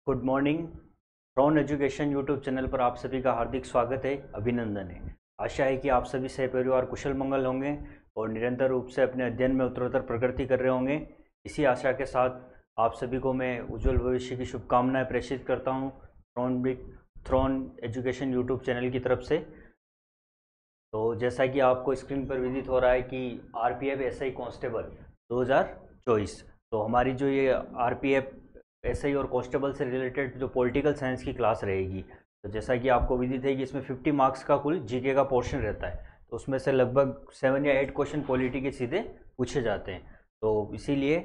Good morning. Ron education YouTube channel पर आप सभी का हार्दिक स्वागत है, अभिनंदन है। आशा है कि आप सभी सहपरिवार कुशल मंगल होंगे और निरंतर रूप से अपने अध्ययन में उत्तरोत्तर प्रगति कर रहे होंगे। इसी आशा के साथ आप सभी को मैं उज्जवल भविष्य की शुभकामनाएं प्रेषित करता हूं थ्रॉन एजुकेशन यूट्यूब चैनल की तरफ से। तो जैसा कि आपको स्क्रीन पर विदित हो रहा है कि आरपीएफ एसआई कांस्टेबल 2024, तो हमारी जो ये आरपीएफ एसआई और कांस्टेबल से रिलेटेड जो पॉलिटिकल साइंस की क्लास रहेगी, तो जैसा कि आपको विदित है कि इसमें 50 मार्क्स का कुल जीके का पोर्शन रहता है। तो उसमें से लगभग 7 या 8 क्वेश्चन पॉलिटी के सीधे पूछे जाते हैं। तो इसीलिए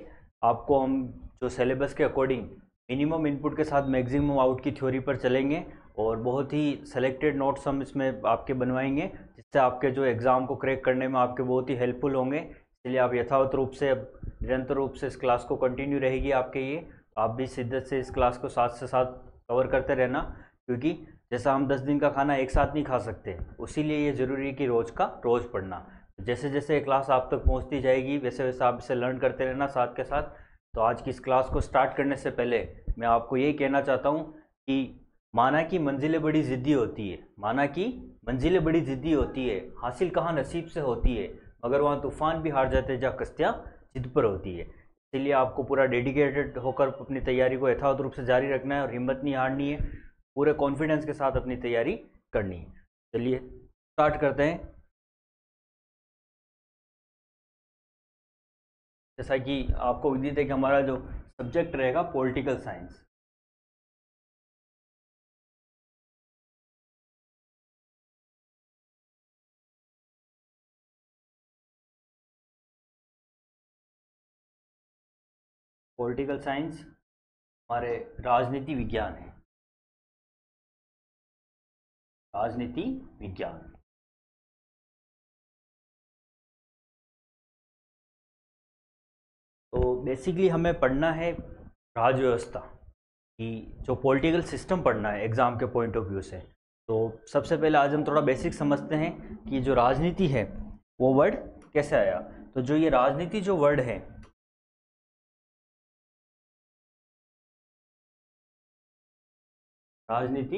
आपको हम जो सिलेबस के अकॉर्डिंग मिनिमम इनपुट के साथ मैक्सिमम आउट की थ्योरी पर चलेंगे और बहुत ही सेलेक्टेड नोट्स हम इसमें आपके बनवाएंगे, जिससे आपके जो एग्ज़ाम को क्रैक करने में आपके बहुत ही हेल्पफुल होंगे। इसलिए आप यथावत रूप से अब निरंतर रूप से इस क्लास को कंटिन्यू रहेगी आपके ये। आप भी शिद्दत से इस क्लास को साथ से साथ कवर करते रहना, क्योंकि जैसा हम 10 दिन का खाना एक साथ नहीं खा सकते, उसीलिए ये ज़रूरी है कि रोज़ का रोज़ पढ़ना। जैसे जैसे ये क्लास आप तक पहुंचती जाएगी वैसे वैसे आप इसे लर्न करते रहना साथ के साथ। तो आज की इस क्लास को स्टार्ट करने से पहले मैं आपको यही कहना चाहता हूँ कि माना कि मंजिलें बड़ी ज़िद्दी होती है, माना कि मंजिलें बड़ी ज़िद्दी होती है, हासिल कहाँ नसीब से होती है, मगर वहाँ तूफान भी हार जाते जहाँ कश्तियाँ जिद पर होती है। इसलिए आपको पूरा डेडिकेटेड होकर अपनी तैयारी को यथावत रूप से जारी रखना है और हिम्मत नहीं हारनी है, पूरे कॉन्फिडेंस के साथ अपनी तैयारी करनी है। चलिए स्टार्ट करते हैं। जैसा कि आपको विदित है कि हमारा जो सब्जेक्ट रहेगा पॉलिटिकल साइंस। पॉलिटिकल साइंस हमारे राजनीति विज्ञान है, राजनीति विज्ञान। तो बेसिकली हमें पढ़ना है राज व्यवस्था कि जो पॉलिटिकल सिस्टम पढ़ना है एग्ज़ाम के पॉइंट ऑफ व्यू से। तो सबसे पहले आज हम थोड़ा बेसिक समझते हैं कि जो राजनीति है वो वर्ड कैसे आया। तो जो ये राजनीति जो वर्ड है, राजनीति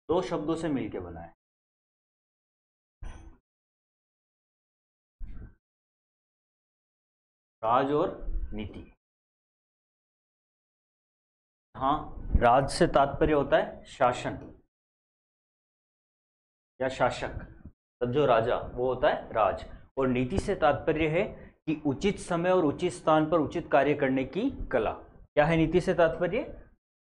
2 शब्दों से मिलकर बना है। राज और नीति। हाँ, राज से तात्पर्य होता है शासन या शासक, तब जो राजा वो होता है राज। और नीति से तात्पर्य है कि उचित समय और उचित स्थान पर उचित कार्य करने की कला। क्या है नीति से तात्पर्य?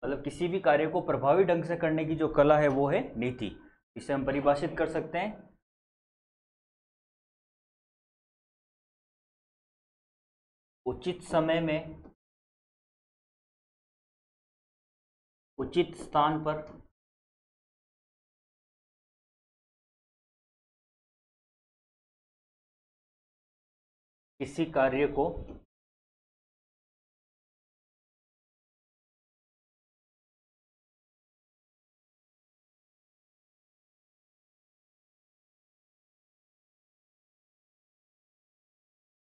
मतलब किसी भी कार्य को प्रभावी ढंग से करने की जो कला है वो है नीति। इसे हम परिभाषित कर सकते हैं उचित समय में उचित स्थान पर किसी कार्य को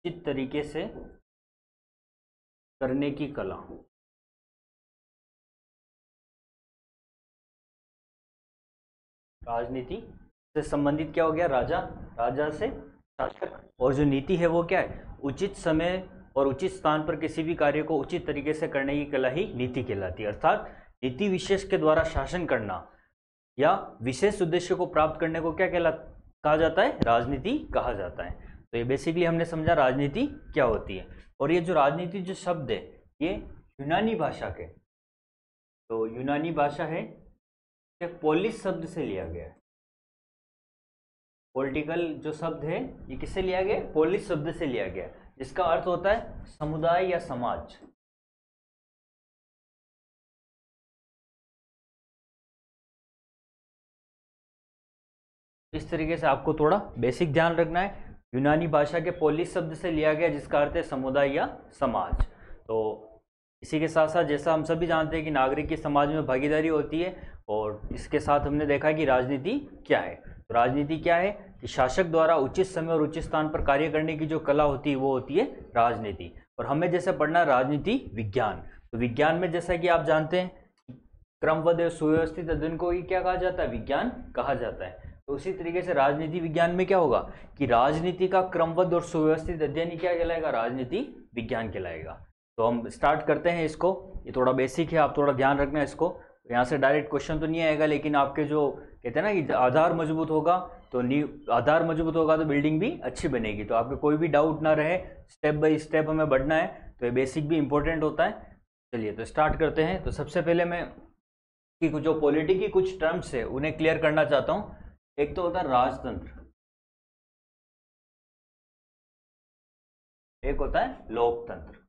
उचित तरीके से करने की कला। राजनीति से संबंधित क्या हो गया? राजा, राजा से शासक। और जो नीति है वो क्या है? उचित समय और उचित स्थान पर किसी भी कार्य को उचित तरीके से करने की कला ही नीति कहलाती है। अर्थात नीति विशेष के द्वारा शासन करना या विशेष उद्देश्य को प्राप्त करने को क्या कहा जाता है? राजनीति कहा जाता है। तो ये बेसिकली हमने समझा राजनीति क्या होती है। और ये जो राजनीति जो शब्द है ये यूनानी भाषा के, तो यूनानी भाषा है, पोलिस शब्द से लिया गया है। पॉलिटिकल जो शब्द है ये किससे लिया गया? पोलिस शब्द से लिया गया, जिसका अर्थ होता है समुदाय या समाज। इस तरीके से आपको थोड़ा बेसिक ध्यान रखना है। यूनानी भाषा के पोलिस शब्द से लिया गया, जिसका अर्थ है समुदाय या समाज। तो इसी के साथ साथ जैसा हम सभी जानते हैं कि नागरिक की समाज में भागीदारी होती है, और इसके साथ हमने देखा कि राजनीति क्या है। तो राजनीति क्या है कि शासक द्वारा उचित समय और उचित स्थान पर कार्य करने की जो कला होती है वो होती है राजनीति। और हमें जैसे पढ़ना राजनीति विज्ञान। तो विज्ञान में जैसा कि आप जानते हैं, क्रमबद्ध और सुव्यवस्थित अध्ययन को ही क्या कहा जाता है, विज्ञान कहा जाता है। तो उसी तरीके से राजनीति विज्ञान में क्या होगा कि राजनीति का क्रमबद्ध और सुव्यवस्थित अध्ययन ही क्या कहलाएगा, राजनीति विज्ञान कहलाएगा। तो हम स्टार्ट करते हैं इसको। ये थोड़ा बेसिक है, आप थोड़ा ध्यान रखना इसको। यहाँ से डायरेक्ट क्वेश्चन तो नहीं आएगा, लेकिन आपके जो कहते हैं ना कि आधार मजबूत होगा तो नींव, आधार मजबूत होगा तो बिल्डिंग भी अच्छी बनेगी। तो आपको कोई भी डाउट ना रहे, स्टेप बाय स्टेप हमें बढ़ना है, तो ये बेसिक भी इंपॉर्टेंट होता है। चलिए तो स्टार्ट करते हैं। तो सबसे पहले मैं कि जो पॉलिटी की कुछ टर्म्स है उन्हें क्लियर करना चाहता हूँ। एक तो होता है राजतंत्र, एक होता है लोकतंत्र।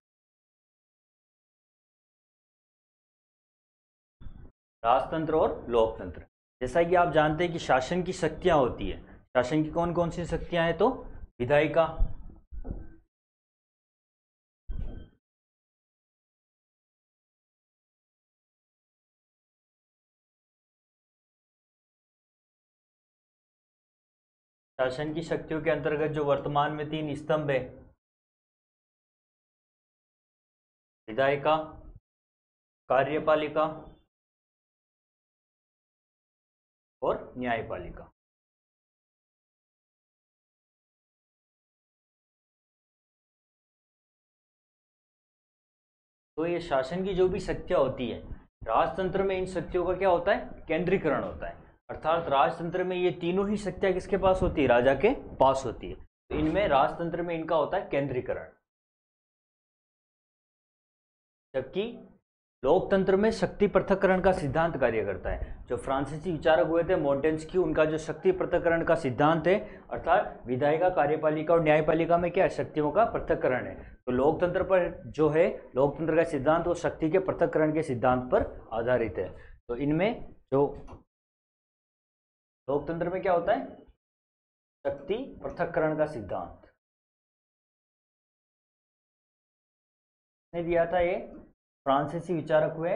राजतंत्र और लोकतंत्र, जैसा कि आप जानते हैं कि शासन की शक्तियां होती है। शासन की कौन कौन सी शक्तियां हैं, तो विधायिका, शासन की शक्तियों के अंतर्गत जो वर्तमान में 3 स्तंभ है, विधायिका, कार्यपालिका और न्यायपालिका। तो ये शासन की जो भी शक्तियां होती है, राजतंत्र में इन शक्तियों का क्या होता है, केंद्रीकरण होता है। अर्थात राजतंत्र में ये तीनों ही शक्तियां किसके पास होती है, राजा के पास होती है। तो इनमें राजतंत्र में इनका होता है केंद्रीकरण। जबकि लोकतंत्र में शक्ति पृथक्करण का सिद्धांत कार्य करता है। जो फ्रांसीसी विचारक हुए थे मोंटेस्क्यू, उनका जो शक्ति पृथक्करण का सिद्धांत है, अर्थात विधायिका, कार्यपालिका और न्यायपालिका में क्या है, शक्तियों का पृथक्करण है। तो लोकतंत्र पर जो है, लोकतंत्र का सिद्धांत वो शक्ति के पृथक्करण के सिद्धांत पर आधारित है। तो इनमें जो लोकतंत्र में क्या होता है, शक्ति पृथक्करण का सिद्धांत ने दिया था, ये फ्रांसीसी विचारक हुए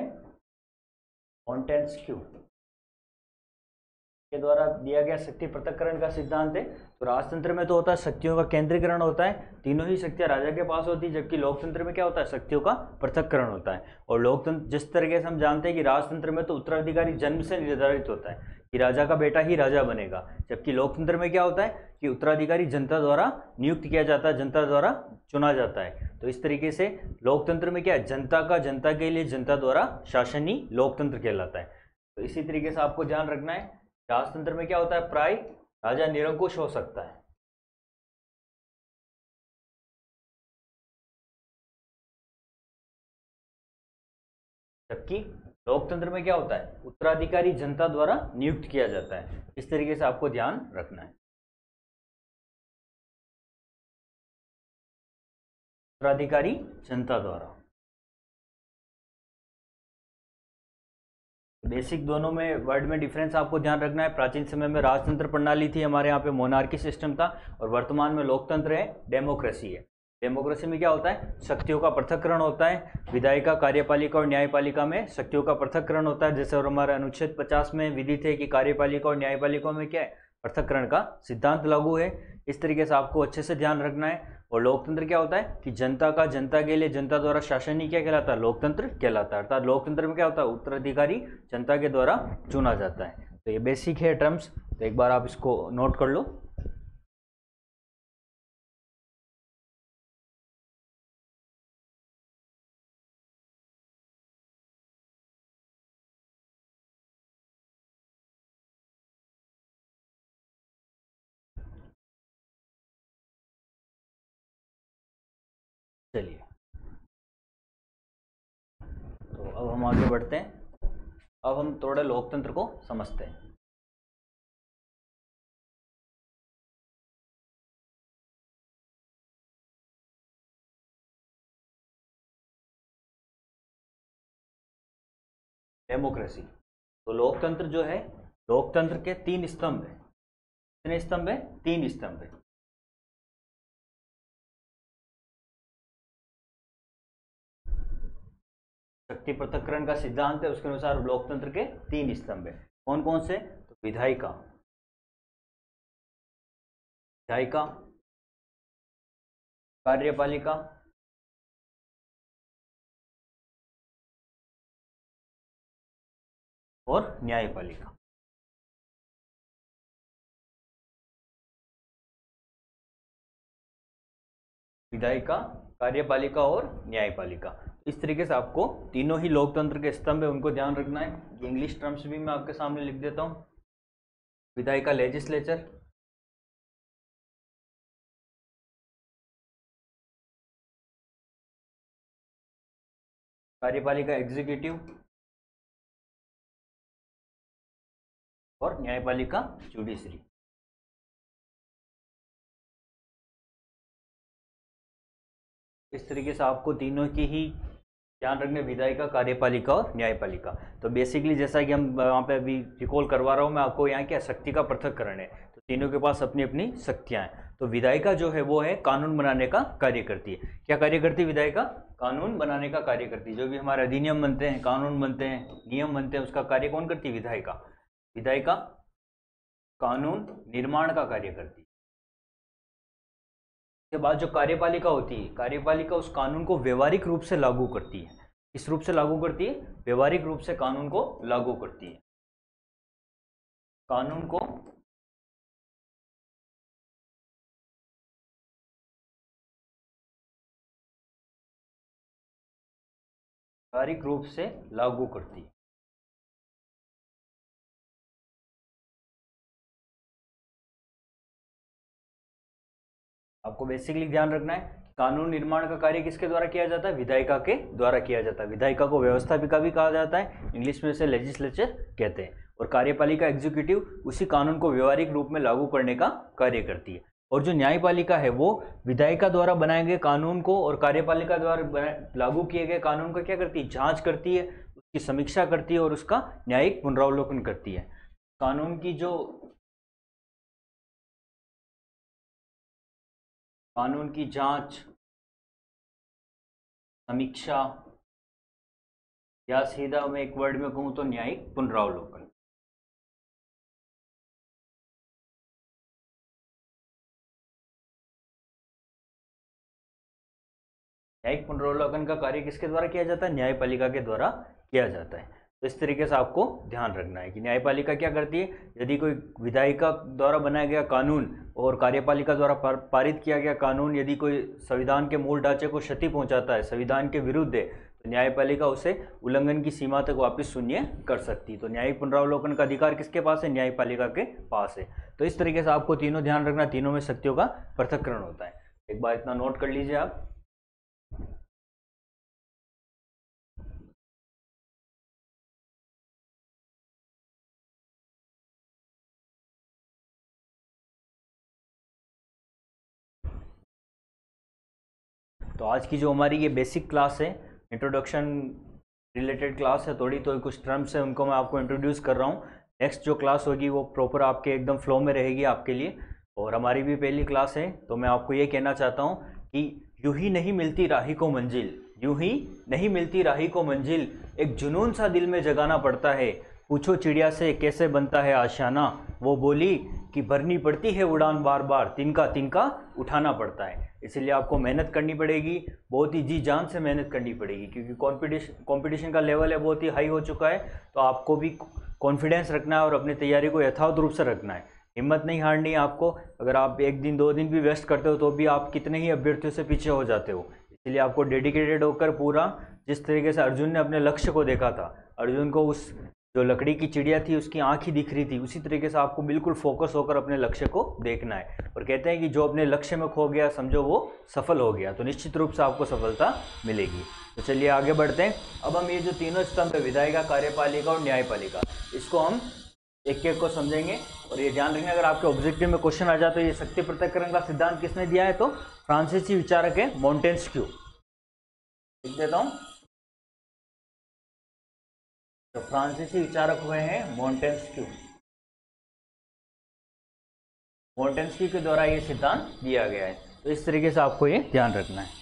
मॉन्टेस्क्यू के द्वारा दिया गया शक्ति पृथक्करण का सिद्धांत है। तो राजतंत्र में तो होता है शक्तियों का केंद्रीकरण होता है, तीनों ही शक्तियां राजा के पास होती है। जबकि लोकतंत्र में क्या होता है, शक्तियों का पृथक्करण होता है। और लोकतंत्र जिस तरीके से हम जानते हैं कि राजतंत्र में तो उत्तराधिकारी जन्म से निर्धारित होता है कि राजा का बेटा ही राजा बनेगा। जबकि लोकतंत्र में क्या होता है कि उत्तराधिकारी जनता द्वारा नियुक्त किया जाता है, जनता द्वारा चुना जाता है। तो इस तरीके से लोकतंत्र में क्या है, जनता का जनता के लिए जनता द्वारा शासन ही लोकतंत्र कहलाता है। तो इसी तरीके से आपको ध्यान रखना है, राजतंत्र में क्या होता है, प्राय राजा निरंकुश हो सकता है। जबकि लोकतंत्र में क्या होता है, उत्तराधिकारी जनता द्वारा नियुक्त किया जाता है। इस तरीके से आपको ध्यान रखना है। उत्तराधिकारी जनता द्वारा, बेसिक दोनों में वर्ड में डिफरेंस आपको ध्यान रखना है। प्राचीन समय में राजतंत्र प्रणाली थी, हमारे यहाँ पे मोनार्की सिस्टम था, और वर्तमान में लोकतंत्र है, डेमोक्रेसी है। डेमोक्रेसी में क्या होता है, शक्तियों का पृथक्करण होता है। विधायिका, कार्यपालिका और न्यायपालिका में शक्तियों का पृथक्करण होता है। जैसे और हमारे अनुच्छेद 50 में विधि थे कि कार्यपालिका और न्यायपालिका में क्या है, पृथक्करण का सिद्धांत लागू है। इस तरीके से आपको अच्छे से ध्यान रखना है। और लोकतंत्र क्या होता है कि जनता का जनता के लिए जनता द्वारा शासन ही क्या कहलाता है, लोकतंत्र कहलाता है। अर्थात लोकतंत्र में क्या होता है, उत्तराधिकारी जनता के द्वारा चुना जाता है। तो ये बेसिक है टर्म्स, तो एक बार आप इसको नोट कर लो। चलिए तो अब हम आगे बढ़ते हैं। अब हम थोड़ा लोकतंत्र को समझते हैं। डेमोक्रेसी, तो लोकतंत्र जो है, लोकतंत्र के 3 स्तंभ है। कितने स्तंभ है, 3 स्तंभ है। शक्ति पृथक्करण का सिद्धांत है, उसके अनुसार लोकतंत्र के 3 स्तंभ है। कौन कौन से, तो विधायिका, विधायिका, कार्यपालिका और न्यायपालिका। विधायिका, कार्यपालिका और न्यायपालिका। इस तरीके से आपको तीनों ही लोकतंत्र के स्तंभ है, उनको ध्यान रखना है। ये इंग्लिश टर्म्स भी मैं आपके सामने लिख देता हूं। विधायिका लेजिस्लेचर, कार्यपालिका एग्जीक्यूटिव और न्यायपालिका जुडिशरी। इस तरीके से आपको तीनों की ही ध्यान रखने, विधायिका, कार्यपालिका और न्यायपालिका। तो बेसिकली जैसा कि हम वहाँ पे अभी रिकॉल करवा रहा हूँ मैं आपको, यहाँ क्या शक्ति का पृथक्करण है, तो तीनों के पास अपनी अपनी शक्तियाँ हैं। तो विधायिका जो है वो है कानून बनाने का कार्य करती है। क्या कार्य करती है विधायिका? कानून बनाने का कार्य करती है। जो भी हमारे अधिनियम बनते हैं, कानून बनते हैं, नियम बनते हैं, उसका कार्य कौन करती है? विधायिका। विधायिका कानून निर्माण का कार्य करती है। के बाद जो कार्यपालिका होती है, कार्यपालिका उस कानून को व्यवहारिक रूप से लागू करती है। किस रूप से लागू करती है? व्यवहारिक रूप से कानून को लागू करती है। कानून को व्यवहारिक रूप से लागू करती है। आपको बेसिकली ध्यान रखना है, कानून निर्माण का कार्य किसके द्वारा किया जाता है? विधायिका के द्वारा किया जाता है। विधायिका को व्यवस्थापिका भी कहा जाता है, इंग्लिश में से लेजिस्लेचर कहते हैं। और कार्यपालिका एग्जीक्यूटिव उसी कानून को व्यवहारिक रूप में लागू करने का कार्य करती है। और जो न्यायपालिका है वो विधायिका द्वारा बनाए गए कानून को और कार्यपालिका द्वारा लागू किए गए कानून को क्या करती है? जांच करती है, उसकी समीक्षा करती है और उसका न्यायिक पुनरावलोकन करती है। कानून की जो कानून की जांच, समीक्षा, या सीधा मैं एक वर्ड में कहूं तो न्यायिक पुनरावलोकन। न्यायिक पुनरावलोकन का कार्य किसके द्वारा किया जाता है? न्यायपालिका के द्वारा किया जाता है। तो इस तरीके से आपको ध्यान रखना है कि न्यायपालिका क्या करती है, यदि कोई विधायिका द्वारा बनाया गया कानून और कार्यपालिका द्वारा पारित किया गया कानून यदि कोई संविधान के मूल ढांचे को क्षति पहुंचाता है, संविधान के विरुद्ध है, तो न्यायपालिका उसे उल्लंघन की सीमा तक वापस शून्य कर सकती है। तो न्यायिक पुनरावलोकन का अधिकार किसके पास है? न्यायपालिका के पास है। तो इस तरीके से आपको तीनों ध्यान रखना, तीनों में शक्तियों का पृथक्करण होता है। एक बार इतना नोट कर लीजिए आप। तो आज की जो हमारी ये बेसिक क्लास है, इंट्रोडक्शन रिलेटेड क्लास है, थोड़ी तो कुछ टर्म्स है उनको मैं आपको इंट्रोड्यूस कर रहा हूँ। नेक्स्ट जो क्लास होगी वो प्रॉपर आपके एकदम फ्लो में रहेगी आपके लिए। और हमारी भी पहली क्लास है, तो मैं आपको ये कहना चाहता हूँ कि यूं ही नहीं मिलती राही को मंजिल, यूं ही नहीं मिलती राही को मंजिल, एक जुनून सा दिल में जगाना पड़ता है। पूछो चिड़िया से कैसे बनता है आशियाना, वो बोली कि भरनी पड़ती है उड़ान, बार बार तिनका तिनका उठाना पड़ता है। इसलिए आपको मेहनत करनी पड़ेगी, बहुत ही जी जान से मेहनत करनी पड़ेगी, क्योंकि कंपटीशन का लेवल है बहुत ही हाई हो चुका है। तो आपको भी कॉन्फिडेंस रखना है और अपनी तैयारी को यथावत रूप से रखना है। हिम्मत नहीं हारनी है आपको। अगर आप एक दिन दो दिन भी वेस्ट करते हो तो भी आप कितने ही अभ्यर्थियों से पीछे हो जाते हो। इसलिए आपको डेडिकेटेड होकर पूरा, जिस तरीके से अर्जुन ने अपने लक्ष्य को देखा था, अर्जुन को उस जो लकड़ी की चिड़िया थी उसकी आंख ही दिख रही थी, उसी तरीके से आपको बिल्कुल फोकस होकर अपने लक्ष्य को देखना है। और कहते हैं कि जो अपने लक्ष्य में खो गया समझो वो सफल हो गया, तो निश्चित रूप से आपको सफलता मिलेगी। तो चलिए आगे बढ़ते हैं। अब हम ये जो तीनों स्तंभ है, विधायिका, कार्यपालिका और न्यायपालिका, इसको हम एक एक को समझेंगे। और ये ध्यान रखना, अगर आपके ऑब्जेक्टिव में क्वेश्चन आ जाए तो ये शक्ति पृथक्करण का सिद्धांत किसने दिया है, तो फ्रांसीसी विचारक है मॉन्टेस्क्यू। लिख देता हूं, तो फ्रांसीसी विचारक हुए हैं मॉन्टेस्क्यू। मॉन्टेस्क्यू के द्वारा ये सिद्धांत दिया गया है। तो इस तरीके से आपको ये ध्यान रखना है।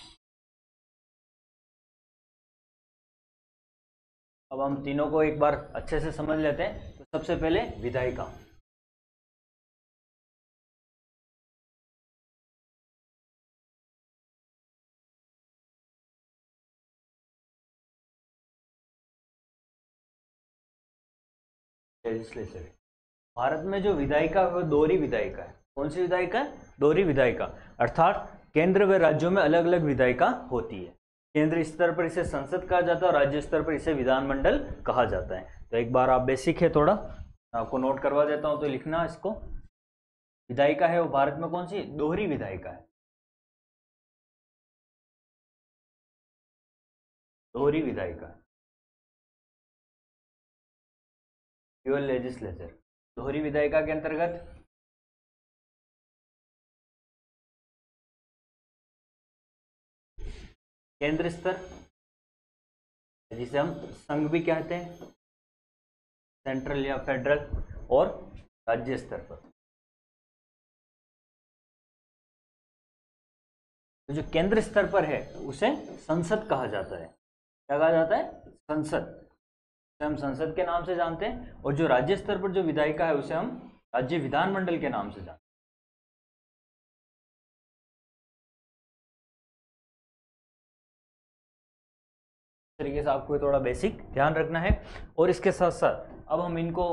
अब हम तीनों को एक बार अच्छे से समझ लेते हैं। तो सबसे पहले विधायिका। लेजिस्लेचर। भारत में जो विधायिका है वो दोहरी विधायिका है। कौन सी विधायिका है? दोहरी विधायिका, अर्थात केंद्र व राज्यों में अलग अलग विधायिका होती है। केंद्र स्तर पर इसे संसद कहा जाता है और राज्य स्तर पर इसे विधानमंडल कहा जाता है। तो एक बार आप बेसिक है थोड़ा आपको नोट करवा देता हूं, तो लिखना इसको। विधायिका है वो भारत में कौन सी? दोहरी विधायिका है, दोहरी विधायिका, ड्यूअल लेजिस्लेचर। दोहरी विधायिका के अंतर्गत केंद्र स्तर, जिसे हम संघ भी कहते हैं, सेंट्रल या फेडरल, और राज्य स्तर पर। तो जो केंद्र स्तर पर है उसे संसद कहा जाता है। क्या कहा जाता है? संसद। हम संसद के नाम से जानते हैं। और जो राज्य स्तर पर जो विधायिका है उसे हम राज्य विधानमंडल के नाम से जानते हैं। इस तरीके से आपको थोड़ा बेसिक ध्यान रखना है। और इसके साथ साथ अब हम इनको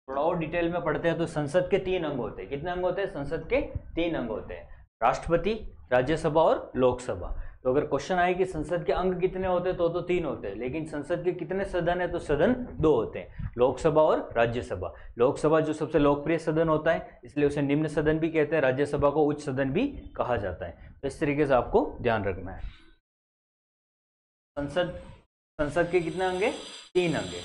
थोड़ा और डिटेल में पढ़ते हैं। तो संसद के 3 अंग होते हैं। कितने अंग होते हैं? संसद के 3 अंग होते हैं, राष्ट्रपति, राज्यसभा और लोकसभा। तो अगर क्वेश्चन आए कि संसद के अंग कितने होते हैं, तो 3 होते हैं। लेकिन संसद के कितने सदन है? तो सदन 2 होते हैं, लोकसभा और राज्यसभा। लोकसभा जो सबसे लोकप्रिय सदन होता है, इसलिए उसे निम्न सदन भी कहते हैं। राज्यसभा को उच्च सदन भी कहा जाता है। तो इस तरीके से आपको ध्यान रखना है। संसद के कितने अंग हैं? 3 अंग हैं।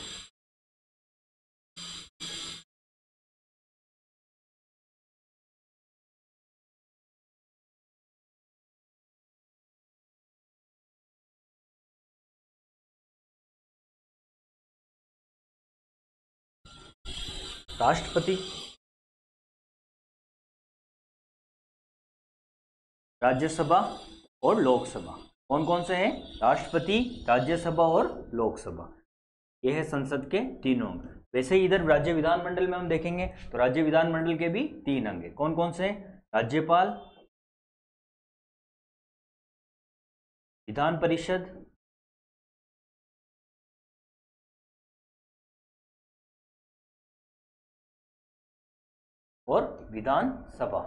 राष्ट्रपति, राज्यसभा और लोकसभा। कौन कौन से हैं? राष्ट्रपति, राज्यसभा और लोकसभा। ये है संसद के 3 अंग। वैसे ही इधर राज्य विधानमंडल में हम देखेंगे तो राज्य विधानमंडल के भी 3 अंग हैं। कौन कौन से हैं? राज्यपाल, विधान परिषद और विधानसभा।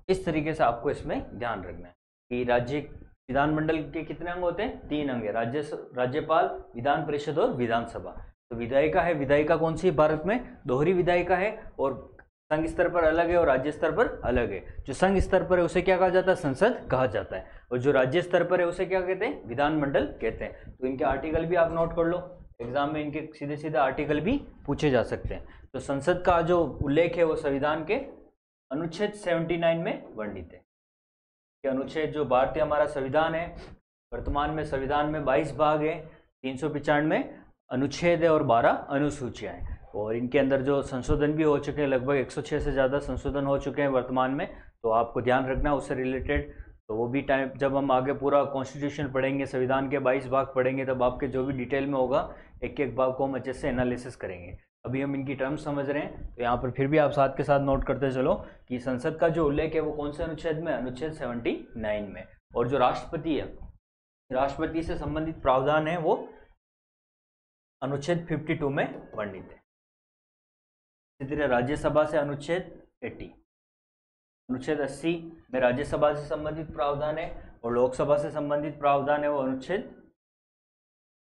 इस तरीके से आपको इसमें ध्यान रखना है कि राज्य विधानमंडल के कितने अंग होते हैं? 3 अंग है, राज्यपाल, विधान परिषद और विधानसभा। तो विधायिका है, विधायिका कौन सी भारत में? दोहरी विधायिका है। और संघ स्तर पर अलग है और राज्य स्तर पर अलग है। जो संघ स्तर पर है उसे क्या कहा जाता है? संसद कहा जाता है। और जो राज्य स्तर पर है उसे क्या कहते हैं? विधानमंडल कहते हैं। तो इनके आर्टिकल भी आप नोट कर लो, एग्जाम में इनके सीधे सीधे आर्टिकल भी पूछे जा सकते हैं। तो संसद का जो उल्लेख है वो संविधान के अनुच्छेद 79 में वर्णित है। कि अनुच्छेद जो भारतीय हमारा संविधान है, वर्तमान में संविधान में 22 भाग है, 395 अनुच्छेद है और 12 अनुसूचियां हैं। और इनके अंदर जो संशोधन भी हो चुके हैं, लगभग 106 से ज़्यादा संशोधन हो चुके हैं वर्तमान में। तो आपको ध्यान रखना उससे रिलेटेड। तो वो भी टाइम जब हम आगे पूरा कॉन्स्टिट्यूशन पढ़ेंगे, संविधान के 22 भाग पढ़ेंगे, तब आपके जो भी डिटेल में होगा एक एक भाग को हम अच्छे से एनालिसिस करेंगे। अभी हम इनकी टर्म्स समझ रहे हैं, तो यहाँ पर फिर भी आप साथ के साथ नोट करते चलो कि संसद का जो उल्लेख है वो कौन से अनुच्छेद में? अनुच्छेद 79 में। और जो राष्ट्रपति है, राष्ट्रपति से संबंधित प्रावधान है वो अनुच्छेद 52 में वर्णित है। इसी तरह राज्यसभा से अनुच्छेद 80, अनुच्छेद 80 में राज्यसभा से संबंधित प्रावधान है। और लोकसभा से संबंधित प्रावधान है वो अनुच्छेद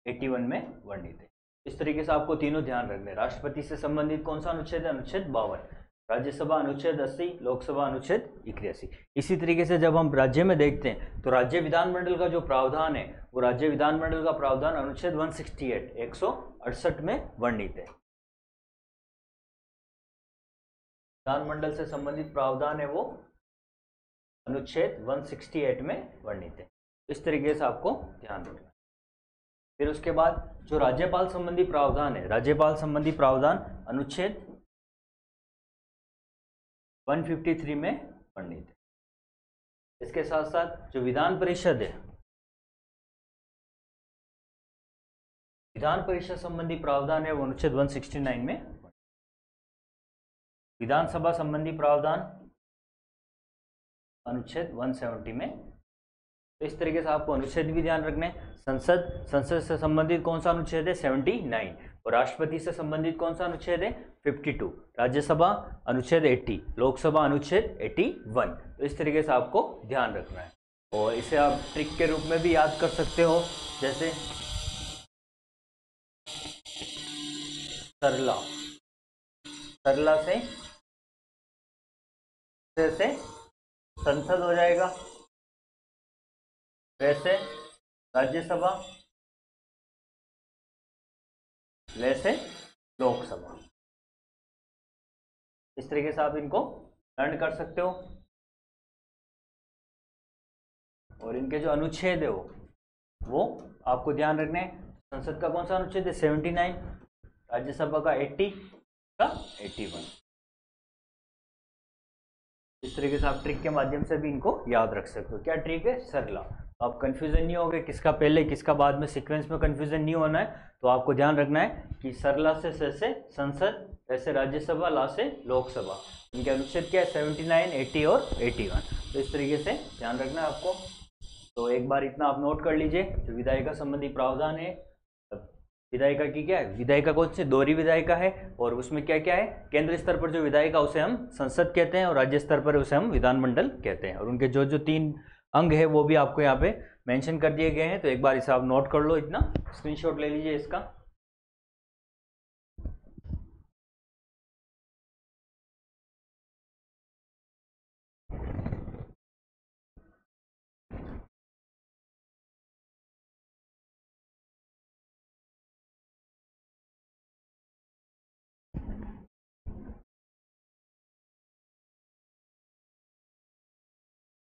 81 में वर्णित है। इस तरीके से आपको तीनों ध्यान रखने। राष्ट्रपति से संबंधित कौन सा अनुच्छेद है? अनुच्छेद 52। राज्यसभा अनुच्छेद 80, लोकसभा अनुच्छेद 81। इसी तरीके से जब हम राज्य में देखते हैं तो राज्य विधानमंडल का जो प्रावधान है वो राज्य विधानमंडल का प्रावधान अनुच्छेद 168, 168 में वर्णित है। विधानमंडल से संबंधित प्रावधान है वो अनुच्छेद 168 में वर्णित है। इस तरीके से आपको ध्यान रखना। फिर उसके बाद जो राज्यपाल संबंधी प्रावधान है, राज्यपाल संबंधी प्रावधान अनुच्छेद 153 में वर्णित है। इसके साथ साथ जो विधान परिषद है, विधान परिषद संबंधी प्रावधान है वो अनुच्छेद 169 में। विधानसभा संबंधी प्रावधान अनुच्छेद 170 में। तो इस तरीके से आपको अनुच्छेद भी ध्यान रखना है। संसद से संबंधित कौन सा अनुच्छेद है? 79। और राष्ट्रपति से संबंधित कौन सा अनुच्छेद है? 52। राज्यसभा अनुच्छेद 80, लोकसभा अनुच्छेद 81। तो इस तरीके से आपको ध्यान रखना है। और इसे आप ट्रिक के रूप में भी याद कर सकते हो, जैसे सरला, सरला से संसद हो जाएगा, वैसे राज्यसभा, वैसे लोकसभा। इस तरीके से आप इनको लर्न कर सकते हो। और इनके जो अनुच्छेद है वो आपको ध्यान रखना है। संसद का कौन सा अनुच्छेद है? 79। राज्यसभा का 80 का 81। इस तरीके से आप ट्रिक के माध्यम से भी इनको याद रख सकते हो। क्या ट्रिक है? सरला। आप कंफ्यूजन नहीं होगे किसका पहले किसका बाद में, सीक्वेंस में कंफ्यूजन नहीं होना है। तो आपको ध्यान रखना है कि सरला से संसद, वैसे राज्यसभा, ला से लोकसभा। इनके अनुच्छेद क्या है? 79, 80 और 81। तो इस तरीके से ध्यान रखना है आपको। तो एक बार इतना आप नोट कर लीजिए। जो विधायिका संबंधी प्रावधान है, विधायिका की क्या है? विधायिका कौन सी? दोहरी विधायिका है। और उसमें क्या क्या है? केंद्र स्तर पर जो विधायिका उसे हम संसद कहते हैं, और राज्य स्तर पर उसे हम विधानमंडल कहते हैं। और उनके जो जो 3 अंग है वो भी आपको यहाँ पे मेंशन कर दिए गए हैं। तो एक बार इसे आप नोट कर लो, इतना स्क्रीनशॉट ले लीजिए इसका।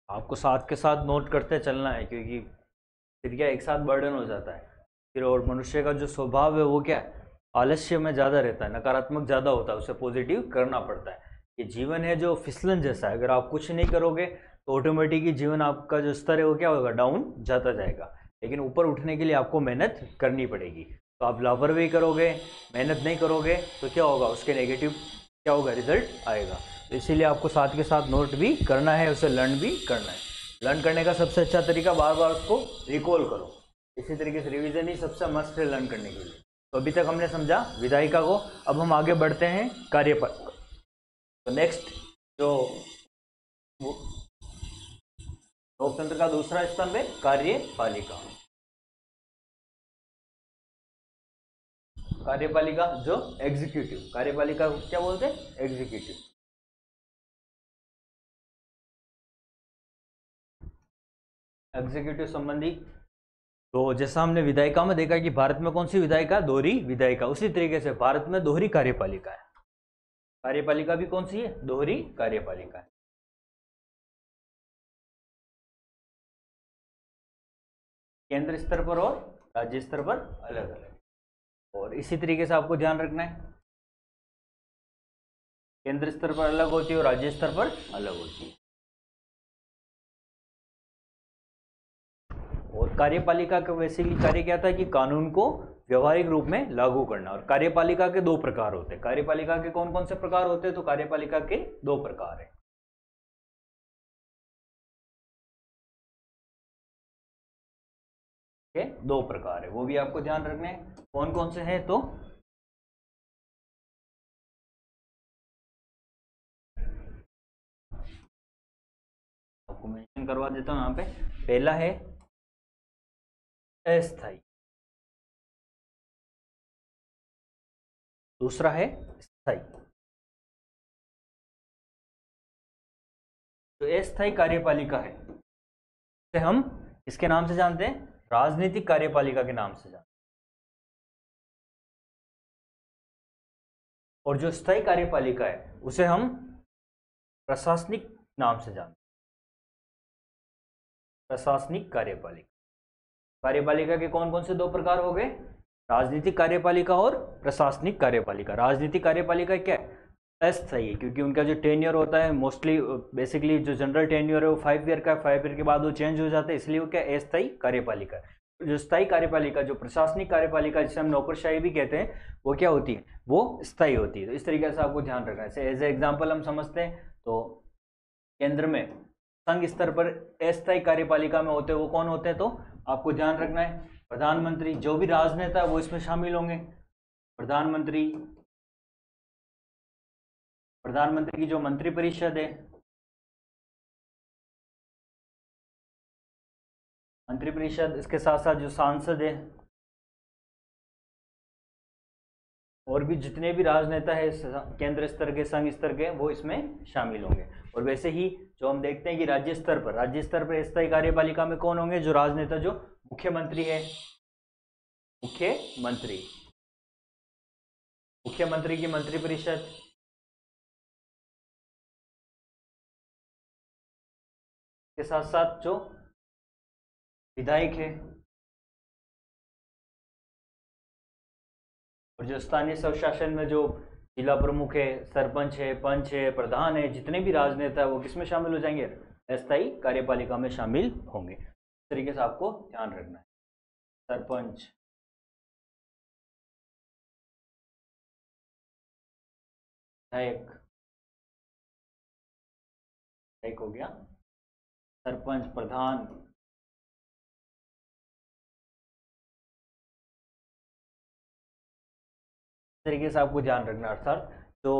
आपको साथ के साथ नोट करते चलना है, क्योंकि फिर क्या एक साथ बर्डन हो जाता है फिर। और मनुष्य का जो स्वभाव है वो क्या है? आलस्य में ज़्यादा रहता है, नकारात्मक ज़्यादा होता है, उसे पॉजिटिव करना पड़ता है। ये जीवन है जो फिसलन जैसा है। अगर आप कुछ नहीं करोगे तो ऑटोमेटिकली जीवन आपका जो स्तर है वो क्या होगा? डाउन जाता जाएगा। लेकिन ऊपर उठने के लिए आपको मेहनत करनी पड़ेगी। तो आप लापरवाही करोगे, मेहनत नहीं करोगे तो क्या होगा? उसके नेगेटिव क्या होगा? रिजल्ट आएगा। तो इसीलिए आपको साथ के साथ नोट भी करना है, उसे लर्न भी करना है। लर्न करने का सबसे अच्छा तरीका बार बार उसको रिकॉल करो। इसी तरीके से रिवीजन ही सबसे मस्त है लर्न करने के लिए। तो अभी तक हमने समझा विधायिका को। अब हम आगे बढ़ते हैं कार्यपालिका। तो नेक्स्ट जो लोकतंत्र का दूसरा स्तंभ है कार्यपालिका। कार्यपालिका जो एग्जीक्यूटिव, कार्यपालिका क्या बोलते हैं? एग्जीक्यूटिव। एग्जीक्यूटिव संबंधी तो जैसा हमने विधायिका में देखा कि भारत में कौन सी विधायिका? दोहरी विधायिका। उसी तरीके से भारत में दोहरी कार्यपालिका है। कार्यपालिका भी कौन सी है? दोहरी कार्यपालिका है। केंद्र स्तर पर और राज्य स्तर पर अलग अलग। और इसी तरीके से आपको ध्यान रखना है, केंद्र स्तर पर अलग होती है और राज्य स्तर पर अलग होती है। और कार्यपालिका का बेसिकली कार्य क्या था कि कानून को व्यवहारिक रूप में लागू करना। और कार्यपालिका के 2 प्रकार होते हैं। कार्यपालिका के कौन कौन से प्रकार होते हैं? तो कार्यपालिका के 2 प्रकार है। के 2 प्रकार है, वो भी आपको ध्यान रखने हैं। कौन कौन से हैं? तो आपको मेंशन करवा देता हूं यहाँ पे। पहला है अस्थायी, दूसरा है स्थायी। तो अस्थायी कार्यपालिका है, इसे हम इसके नाम से जानते हैं, राजनीतिक कार्यपालिका के नाम से जानते हैं। और जो स्थायी कार्यपालिका है उसे हम प्रशासनिक नाम से जानते हैं। प्रशासनिक कार्यपालिका। कार्यपालिका के कौन कौन से 2 प्रकार हो गए? राजनीतिक कार्यपालिका और प्रशासनिक कार्यपालिका। राजनीतिक कार्यपालिका क्या है? अस्थायी है, क्योंकि उनका जो टेन्योर होता है मोस्टली बेसिकली जो जनरल टेन्योर है वो 5 ईयर का है। 5 ईयर के बाद वो चेंज हो जाता है, इसलिए वो क्या अस्थायी कार्यपालिका है। जो स्थायी कार्यपालिका, जो प्रशासनिक कार्यपालिका जिसे हम नौकरशाही भी कहते हैं, वो क्या होती है? वो स्थायी होती है। तो इस तरीके से आपको ध्यान रखना है। एज ए एग्जाम्पल हम समझते हैं तो केंद्र में संघ स्तर पर अस्थायी कार्यपालिका में होते हैं वो कौन होते हैं, तो आपको ध्यान रखना है प्रधानमंत्री, जो भी राजनेता है वो इसमें शामिल होंगे। प्रधानमंत्री, प्रधानमंत्री की जो मंत्रिपरिषद है, मंत्रिपरिषद, इसके साथ साथ जो सांसद है और भी जितने भी राजनेता है केंद्र स्तर के, संघ स्तर के, वो इसमें शामिल होंगे। और वैसे ही जो हम देखते हैं कि राज्य स्तर पर स्थायी कार्यपालिका में कौन होंगे, जो राजनेता, जो मुख्यमंत्री है, मुख्यमंत्री की मंत्रिपरिषद, के साथ साथ जो विधायक है और जो स्थानीय स्वशासन में जो जिला प्रमुख है, सरपंच है, पंच है, प्रधान है, जितने भी राजनेता है वो किसमें शामिल हो जाएंगे, अस्थायी कार्यपालिका में शामिल होंगे। इस तरीके से आपको ध्यान रखना है। सरपंच, विधायक हो गया, सरपंच, प्रधान, तरीके से आपको ध्यान रखना। अर्थात जो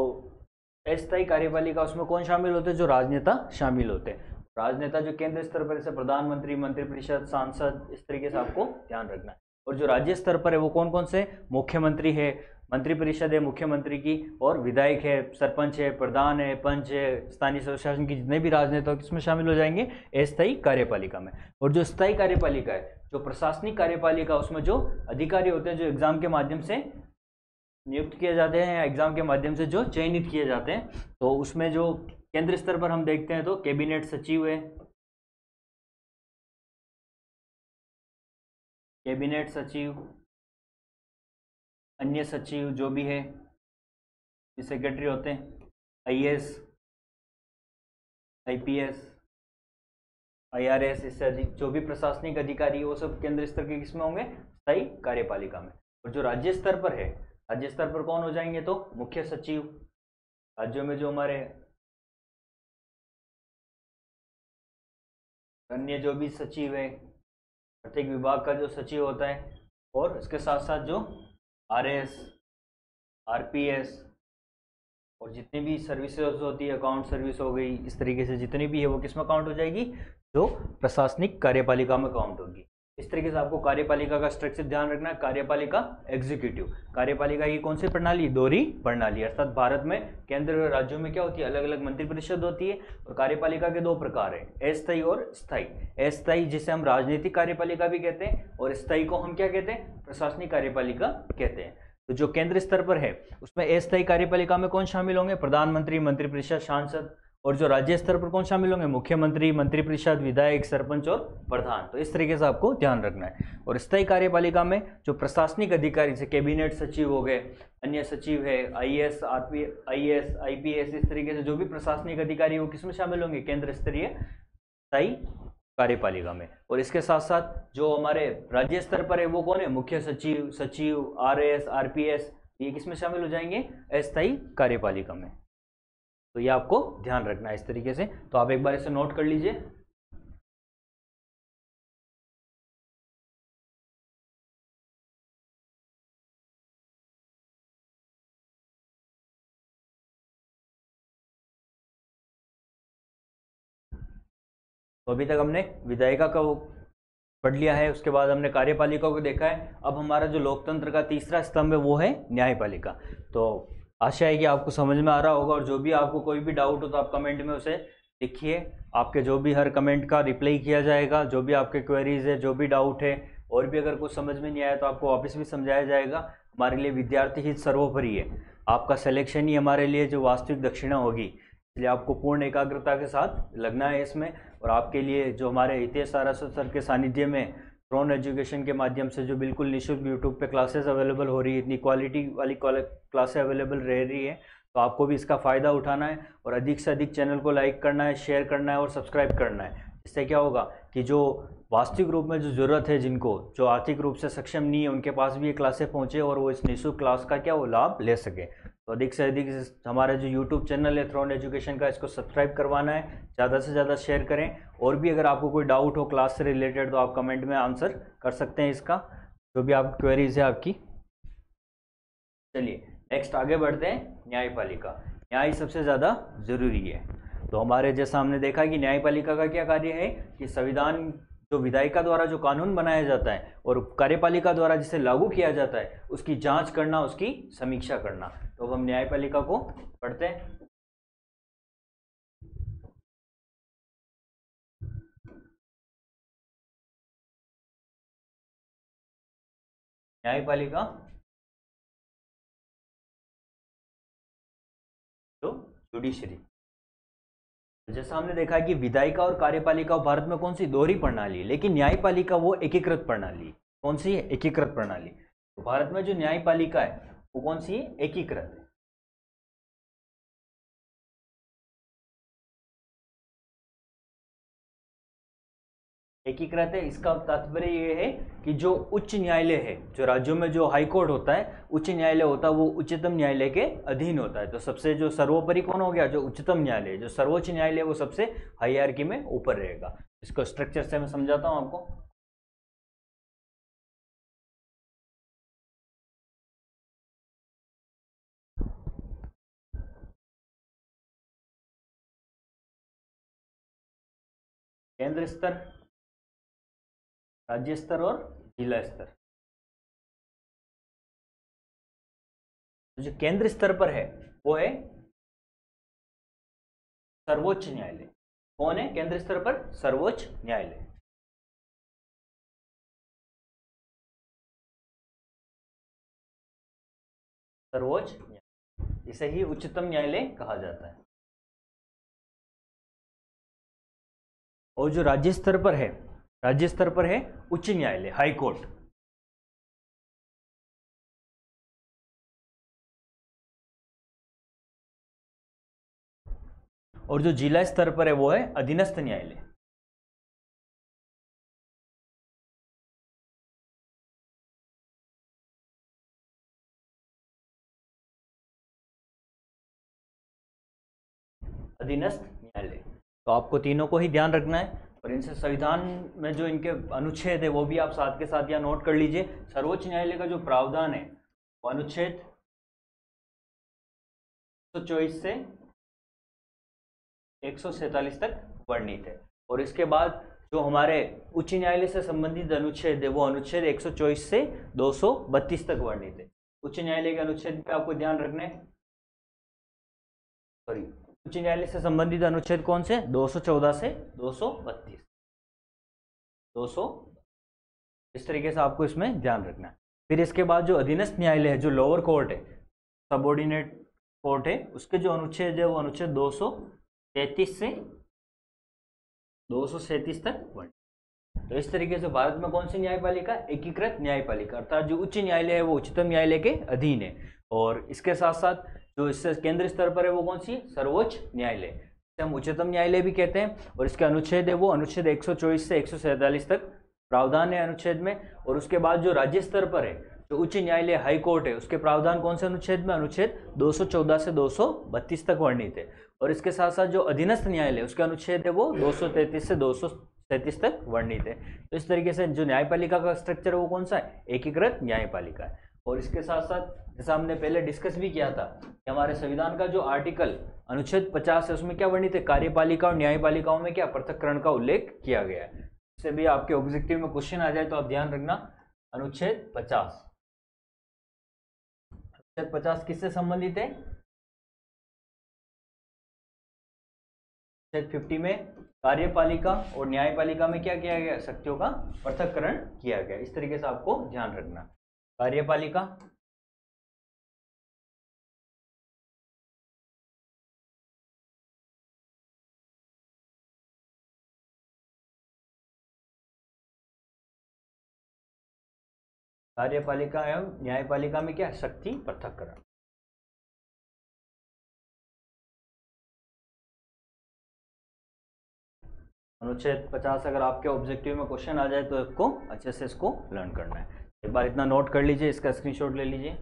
अस्थायी कार्यपालिका उसमें कौन शामिल होते हैं, जो राजनेता शामिल होते हैं। राजनेता जो केंद्र स्तर पर, जैसे प्रधानमंत्री, मंत्रिपरिषद, सांसद, इस तरीके से आपको ध्यान रखना है। और जो राज्य स्तर पर है वो कौन कौन से, मुख्यमंत्री है, मंत्रिपरिषद है मुख्यमंत्री की, और विधायक है, सरपंच है, प्रधान है, पंच है, स्थानीय स्वशासन की जितने भी राजनेता किसमें शामिल हो जाएंगे, अस्थायी कार्यपालिका में। और जो स्थायी कार्यपालिका है, जो प्रशासनिक कार्यपालिका, उसमें जो अधिकारी होते हैं जो एग्जाम के माध्यम से नियुक्त किए जाते हैं या एग्जाम के माध्यम से जो चयनित किए जाते हैं, तो उसमें जो केंद्र स्तर पर हम देखते हैं तो कैबिनेट सचिव है, कैबिनेट सचिव, अन्य सचिव जो भी है, सेक्रेटरी होते हैं, आईएएस, आईपीएस, आईआरएस, इससे जो भी प्रशासनिक अधिकारी वो सब केंद्र स्तर के किसमें होंगे, स्थायी कार्यपालिका में। और जो राज्य स्तर पर है, राज्य स्तर पर कौन हो जाएंगे, तो मुख्य सचिव, राज्यों में जो हमारे अन्य जो भी सचिव है, प्रत्येक विभाग का जो सचिव होता है, और इसके साथ साथ जो आरएस, आरपीएस और जितनी भी सर्विसेज होती है, अकाउंट सर्विस हो गई, इस तरीके से जितनी भी है वो किसमें काउंट हो जाएगी, जो प्रशासनिक कार्यपालिका में काउंट होगी। इस तरीके से आपको कार्यपालिका का स्ट्रक्चर ध्यान रखना है। कार्यपालिका, एग्जीक्यूटिव, कार्यपालिका की कौन सी प्रणाली, दोहरी प्रणाली। अर्थात भारत में केंद्र और राज्यों में क्या होती है, अलग अलग मंत्रिपरिषद होती है। और कार्यपालिका के दो प्रकार है, अस्थायी और स्थायी। अस्थायी जिसे हम राजनीतिक कार्यपालिका भी कहते हैं, और स्थायी को हम क्या कहते हैं, प्रशासनिक कार्यपालिका कहते हैं। तो जो केंद्र स्तर पर है उसमें अस्थायी कार्यपालिका में कौन शामिल होंगे, प्रधानमंत्री, मंत्रिपरिषद, सांसद। और जो राज्य स्तर पर कौन शामिल होंगे, मुख्यमंत्री, मंत्रिपरिषद, विधायक, सरपंच और प्रधान। तो इस तरीके से आपको ध्यान रखना है। और स्थायी कार्यपालिका में जो प्रशासनिक अधिकारी जैसे कैबिनेट सचिव हो गए, अन्य सचिव है, आईएएस, आईएएस, आईपीएस, इस तरीके से जो भी प्रशासनिक अधिकारी वो किसमें शामिल होंगे, केंद्र स्तरीय स्थायी कार्यपालिका में। और इसके साथ साथ जो हमारे राज्य स्तर पर है वो कौन है, मुख्य सचिव, सचिव, आरएस, आरपीएस, ये किसमें शामिल हो जाएंगे, अस्थायी कार्यपालिका में। तो ये आपको ध्यान रखना है इस तरीके से। तो आप एक बार इसे नोट कर लीजिए। तो अभी तक हमने विधायिका का पढ़ लिया है, उसके बाद हमने कार्यपालिका को देखा है। अब हमारा जो लोकतंत्र का तीसरा स्तंभ है वो है न्यायपालिका। तो आशा है कि आपको समझ में आ रहा होगा। और जो भी आपको कोई भी डाउट हो तो आप कमेंट में उसे लिखिए, आपके जो भी हर कमेंट का रिप्लाई किया जाएगा। जो भी आपके क्वेरीज है, जो भी डाउट है, और भी अगर कुछ समझ में नहीं आया तो आपको वापस भी समझाया जाएगा। हमारे लिए विद्यार्थी हित सर्वोपरि है, आपका सिलेक्शन ही हमारे लिए जो वास्तविक दक्षिणा होगी, इसलिए आपको पूर्ण एकाग्रता के साथ लगना है इसमें। और आपके लिए जो हमारे हितेश सारस्वत सर के सानिध्य में ड्रोन एजुकेशन के माध्यम से जो बिल्कुल निःशुल्क यूट्यूब पे क्लासेस अवेलेबल हो रही है, इतनी क्वालिटी वाली क्लासेस अवेलेबल रह रही है, तो आपको भी इसका फ़ायदा उठाना है। और अधिक से अधिक चैनल को लाइक करना है, शेयर करना है और सब्सक्राइब करना है। इससे क्या होगा कि जो वास्तविक रूप में जो ज़रूरत है, जिनको जो आर्थिक रूप से सक्षम नहीं है, उनके पास भी ये क्लासें पहुँचे और वो इस निःशुल्क क्लास का क्या वो लाभ ले सके। तो अधिक से अधिक हमारा जो यूट्यूब चैनल है थ्रोन एजुकेशन का, इसको सब्सक्राइब करवाना है, ज़्यादा से ज़्यादा शेयर करें। और भी अगर आपको कोई डाउट हो क्लास से रिलेटेड तो आप कमेंट में आंसर कर सकते हैं इसका, जो भी आप क्वेरीज है आपकी। चलिए नेक्स्ट आगे बढ़ते हैं। न्यायपालिका, न्याय सबसे ज़्यादा ज़रूरी है। तो हमारे जैसा हमने देखा कि न्यायपालिका का क्या कार्य है कि संविधान जो विधायिका द्वारा जो कानून बनाया जाता है और कार्यपालिका द्वारा जिसे लागू किया जाता है उसकी जांच करना, उसकी समीक्षा करना। तो अब हम न्यायपालिका को पढ़ते हैं। न्यायपालिका तो जुडिशरी। जैसा हमने देखा है कि विधायिका और कार्यपालिका भारत में कौन सी दोहरी प्रणाली, लेकिन न्यायपालिका वो एकीकृत प्रणाली। कौन सी है? एकीकृत प्रणाली। तो भारत में जो न्यायपालिका है वो कौन सी है? एकीकृत है। एकीकृत है, इसका तात्पर्य ये है कि जो उच्च न्यायालय है, जो राज्यों में जो हाई कोर्ट होता है, उच्च न्यायालय होता है, वो उच्चतम न्यायालय के अधीन होता है। तो सबसे जो सर्वोपरि कौन हो गया? जो उच्चतम न्यायालय, जो सर्वोच्च न्यायालय, वो सबसे हायरार्की में ऊपर रहेगा। इसको स्ट्रक्चर से मैं समझाता हूं आपको। केंद्र स्तर, राज्य स्तर और जिला स्तर। जो केंद्र स्तर पर है वो है सर्वोच्च न्यायालय। कौन है केंद्र स्तर पर? सर्वोच्च न्यायालय। सर्वोच्च न्यायालय, इसे ही उच्चतम न्यायालय कहा जाता है। और जो राज्य स्तर पर है, राज्य स्तर पर है उच्च न्यायालय, हाई कोर्ट। और जो जिला स्तर पर है वो है अधीनस्थ न्यायालय। अधीनस्थ न्यायालय। तो आपको तीनों को ही ध्यान रखना है, और इनसे संविधान में जो इनके अनुच्छेद है वो भी आप साथ के साथ यहाँ नोट कर लीजिए। सर्वोच्च न्यायालय का जो प्रावधान है वो अनुच्छेद 124 से 147 तक वर्णित है। और इसके बाद जो हमारे उच्च न्यायालय से संबंधित अनुच्छेद है वो अनुच्छेद 124 से 232 तक वर्णित है। उच्च न्यायालय के अनुच्छेद पे आपको ध्यान रखना है। सॉरी, उच्च न्यायालय से संबंधित अनुच्छेद कौन से? 214 से 232, 200, इस तरीके से आपको इसमें ध्यान रखना है। फिर इसके बाद जो अधीनस्थ न्यायालय है, जो लोअर कोर्ट है, सबऑर्डिनेट कोर्ट है, उसके जो अनुच्छेद है वो अनुच्छेद 233 से 237 तक वर्णित। तो इस तरीके से भारत में कौन सी न्यायपालिका? एकीकृत न्यायपालिका, अर्थात जो उच्च न्यायालय है वो उच्चतम न्यायालय के अधीन है। और इसके साथ साथ जो इससे केंद्र स्तर पर है वो कौन सी? सर्वोच्च न्यायालय, इसे हम उच्चतम न्यायालय भी कहते हैं। और इसके अनुच्छेद है वो अनुच्छेद 124 से 147 तक प्रावधान है अनुच्छेद में। और उसके बाद जो राज्य स्तर पर है, जो उच्च न्यायालय हाई कोर्ट है, उसके प्रावधान कौन से अनुच्छेद में? अनुच्छेद 214 से 232 तक वर्णित है। और इसके साथ साथ जो अधीनस्थ न्यायालय, उसके अनुच्छेद है वो 233 से 237 तक वर्णित है। तो इस तरीके से जो न्यायपालिका का स्ट्रक्चर है वो कौन सा है? एकीकृत न्यायपालिका है। और इसके साथ साथ जैसा हमने पहले डिस्कस भी किया था कि हमारे संविधान का जो आर्टिकल अनुच्छेद 50 है उसमें क्या वर्णित है? कार्यपालिका और न्यायपालिकाओं में क्या पृथक्करण का उल्लेख किया गया है। इससे भी आपके ऑब्जेक्टिव में क्वेश्चन आ जाए तो आप ध्यान रखना। अनुच्छेद 50, अनुच्छेद 50 किससे संबंधित है? अनुच्छेद 50 में कार्यपालिका और न्यायपालिका में क्या किया गया? शक्तियों का पृथक्करण किया गया। इस तरीके से आपको ध्यान रखना। कार्यपालिका, कार्यपालिका एवं न्यायपालिका में क्या? शक्ति पृथक्करण। अनुच्छेद 50 अगर आपके ऑब्जेक्टिव में क्वेश्चन आ जाए तो आपको अच्छे से इसको लर्न करना है। एक बार इतना नोट कर लीजिए, इसका स्क्रीनशॉट ले लीजिए।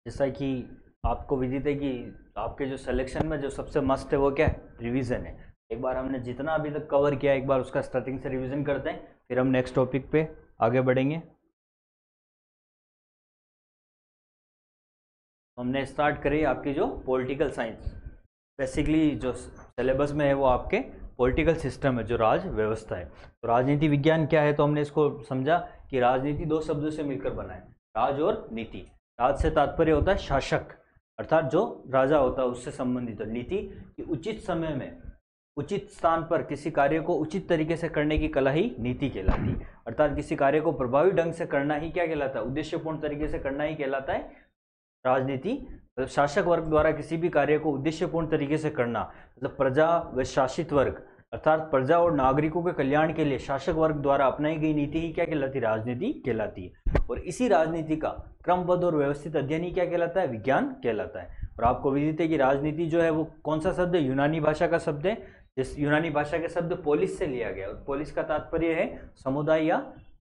जैसा कि आपको विदित है कि आपके जो सिलेक्शन में जो सबसे मस्ट है वो क्या है, रिवीजन है। एक बार हमने जितना अभी तक कवर किया एक बार उसका स्टार्टिंग से रिवीजन करते हैं, फिर हम नेक्स्ट टॉपिक पे आगे बढ़ेंगे। हमने स्टार्ट करी आपकी जो पॉलिटिकल साइंस, बेसिकली जो सिलेबस में है वो आपके पॉलिटिकल सिस्टम है, जो राज व्यवस्था है। तो राजनीति विज्ञान क्या है, तो हमने इसको समझा कि राजनीति दो शब्दों से मिलकर बना है, राज और नीति। राज से तात्पर्य होता है शासक, अर्थात जो राजा होता है उससे संबंधित, और नीति कि उचित समय में उचित स्थान पर किसी कार्य को उचित तरीके से करने की कला ही नीति कहलाती है। अर्थात किसी कार्य को प्रभावी ढंग से करना ही क्या कहलाता है, उद्देश्यपूर्ण तरीके से करना ही कहलाता है राजनीति। मतलब शासक वर्ग द्वारा किसी भी कार्य को उद्देश्यपूर्ण तरीके से करना, मतलब प्रजा व शासित वर्ग अर्थात प्रजा और नागरिकों के कल्याण के लिए शासक वर्ग द्वारा अपनाई गई नीति ही क्या कहलाती है, राजनीति कहलाती है। और इसी राजनीति का क्रमबद्ध और व्यवस्थित अध्ययन ही क्या कहलाता है, विज्ञान कहलाता है। और आपको विदित है कि राजनीति जो है वो कौन सा शब्द है, यूनानी भाषा का शब्द है। जिस यूनानी भाषा के शब्द पोलिस से लिया गया, और पोलिस का तात्पर्य है समुदाय या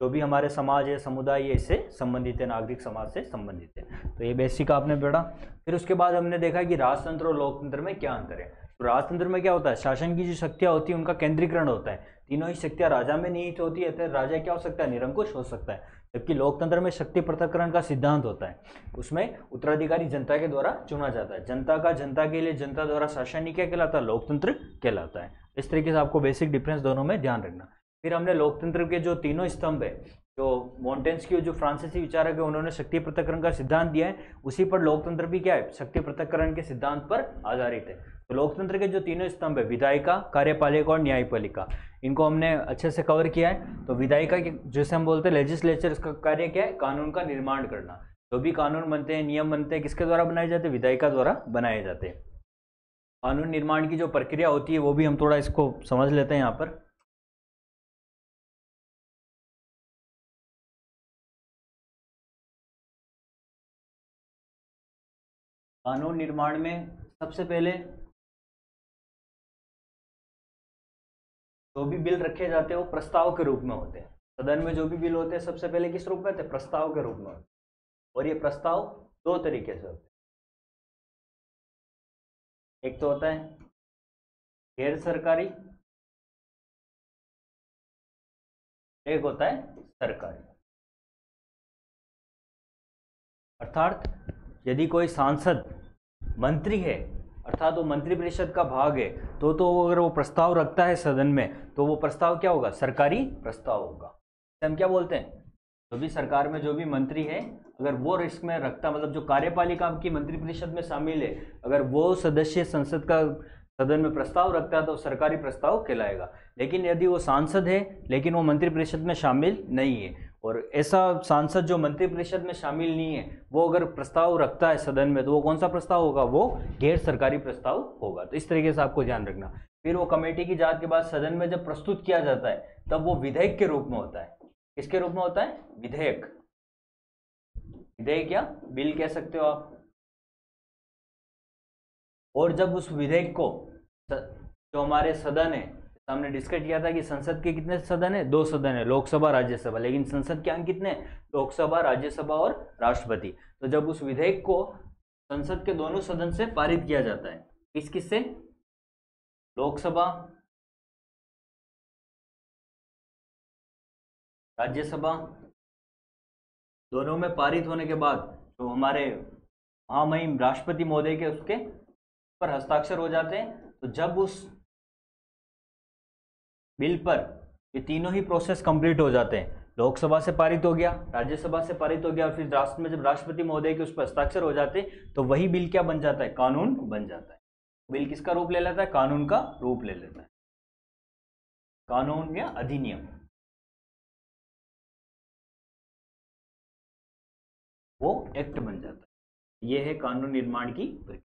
जो भी हमारे समाज है, समुदाय इससे संबंधित है, नागरिक समाज से संबंधित है। तो ये बेसिक आपने पढ़ा। फिर उसके बाद हमने देखा कि राजतंत्र और लोकतंत्र में क्या अंतर है। तो राजतंत्र में क्या होता है, शासन की जो शक्तियां होती है उनका केंद्रीकरण होता है, तीनों ही शक्तियां राजा में निहित होती है, तो राजा क्या हो सकता है, निरंकुश हो सकता है। जबकि लोकतंत्र में शक्ति पृथक्करण का सिद्धांत होता है, उसमें उत्तराधिकारी जनता के द्वारा चुना जाता है, जनता का जनता के लिए जनता द्वारा शासन ही क्या कहलाता है, लोकतंत्र कहलाता है। इस तरीके से आपको बेसिक डिफरेंस दोनों में ध्यान रखना। फिर हमने लोकतंत्र के जो तीनों स्तंभ है, जो मोंटेस्क्यू जो फ्रांसीसी विचारक है उन्होंने शक्ति पृथक्करण का सिद्धांत दिया है, उसी पर लोकतंत्र भी क्या है, शक्ति पृथक्करण के सिद्धांत पर आधारित है। तो लोकतंत्र के जो तीनों स्तंभ है, विधायिका, कार्यपालिका और न्यायपालिका, इनको हमने अच्छे से कवर किया है। तो विधायिका जैसे हम बोलते हैं लेजिस्लेचर, इसका कार्य क्या है, कानून का निर्माण करना। जो भी कानून बनते हैं, नियम बनते हैं, किसके द्वारा बनाए जाते हैं, विधायिका द्वारा बनाए जाते हैं। कानून निर्माण की जो प्रक्रिया होती है वो भी हम थोड़ा इसको समझ लेते हैं यहाँ पर। कानून निर्माण में सबसे पहले जो भी बिल रखे जाते हैं वो प्रस्ताव के रूप में होते हैं। सदन में जो भी बिल होते हैं सबसे पहले किस रूप में होते हैं, प्रस्ताव के रूप में होते हैं। और ये प्रस्ताव दो तरीके से होते हैं, एक तो होता है गैर सरकारी, एक होता है सरकारी। अर्थात यदि कोई सांसद मंत्री है, अर्थात वो मंत्रिपरिषद का भाग है, तो अगर वो प्रस्ताव रखता है सदन में, तो वो प्रस्ताव क्या होगा, सरकारी प्रस्ताव होगा। हम क्या बोलते हैं, जो भी सरकार में जो भी मंत्री है, अगर वो रिस्क में रखता, मतलब जो कार्यपालिका की मंत्रिपरिषद में शामिल है, अगर वो सदस्य संसद का सदन में प्रस्ताव रखता है तो सरकारी प्रस्ताव कहलाएगा। लेकिन यदि वो सांसद है लेकिन वो मंत्रिपरिषद में शामिल नहीं है, और ऐसा सांसद जो मंत्रिपरिषद में शामिल नहीं है वो अगर प्रस्ताव रखता है सदन में, तो वो कौन सा प्रस्ताव होगा, वो गैर सरकारी प्रस्ताव होगा। तो इस तरीके से आपको ध्यान रखना। फिर वो कमेटी की जांच के बाद सदन में जब प्रस्तुत किया जाता है तब वो विधेयक के रूप में होता है। किसके रूप में होता है, विधेयक। विधेयक या बिल कह सकते हो आप। और जब उस विधेयक को जो हमारे सदन है, हमने डिस्कस किया था कि संसद के कितने सदन है, दो सदन है, लोकसभा राज्यसभा, लेकिन संसद के अंक कितने, लोकसभा राज्यसभा और राष्ट्रपति। तो जब उस विधेयक को संसद के दोनों सदन से पारित किया जाता है, किस किस से, लोकसभा, राज्यसभा, दोनों में पारित होने के बाद जो हमारे महामहिम राष्ट्रपति महोदय के उसके पर हस्ताक्षर हो जाते हैं। तो जब उस बिल पर ये तीनों ही प्रोसेस कंप्लीट हो जाते हैं, लोकसभा से पारित हो गया, राज्यसभा से पारित हो गया, और फिर राष्ट्र में जब राष्ट्रपति महोदय के उस पर हस्ताक्षर हो जाते हैं, तो वही बिल क्या बन जाता है, कानून बन जाता है। बिल किसका रूप ले लेता है, कानून का रूप ले लेता है, कानून या अधिनियम, वो एक्ट बन जाता है। ये है कानून निर्माण की प्रक्रिया।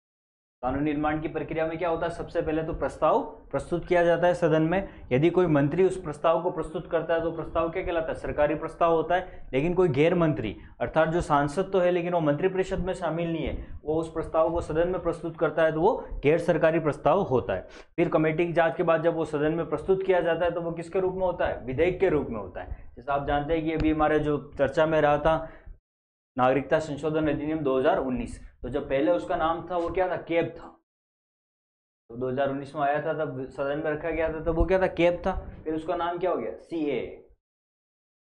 कानून निर्माण की प्रक्रिया में क्या होता है, सबसे पहले तो प्रस्ताव प्रस्तुत किया जाता है सदन में। यदि कोई मंत्री उस प्रस्ताव को प्रस्तुत करता है तो प्रस्ताव क्या कहलाता है, सरकारी प्रस्ताव होता है। लेकिन कोई गैर मंत्री, अर्थात जो सांसद तो है लेकिन वो मंत्रिपरिषद में शामिल नहीं है, वो उस प्रस्ताव को सदन में प्रस्तुत करता है तो वो गैर सरकारी प्रस्ताव होता है। फिर कमेटी की जांच के बाद जब वो सदन में प्रस्तुत किया जाता है तो वो किसके रूप में होता है, विधेयक के रूप में होता है। जैसा आप जानते हैं कि अभी हमारे जो चर्चा में रहा था नागरिकता संशोधन अधिनियम 2019। तो जब पहले उसका नाम था वो क्या था, केब था। तो 2019 में आया था, तब सदन में रखा गया था, तब वो क्या था, केब था। फिर उसका नाम क्या हो गया, सीए।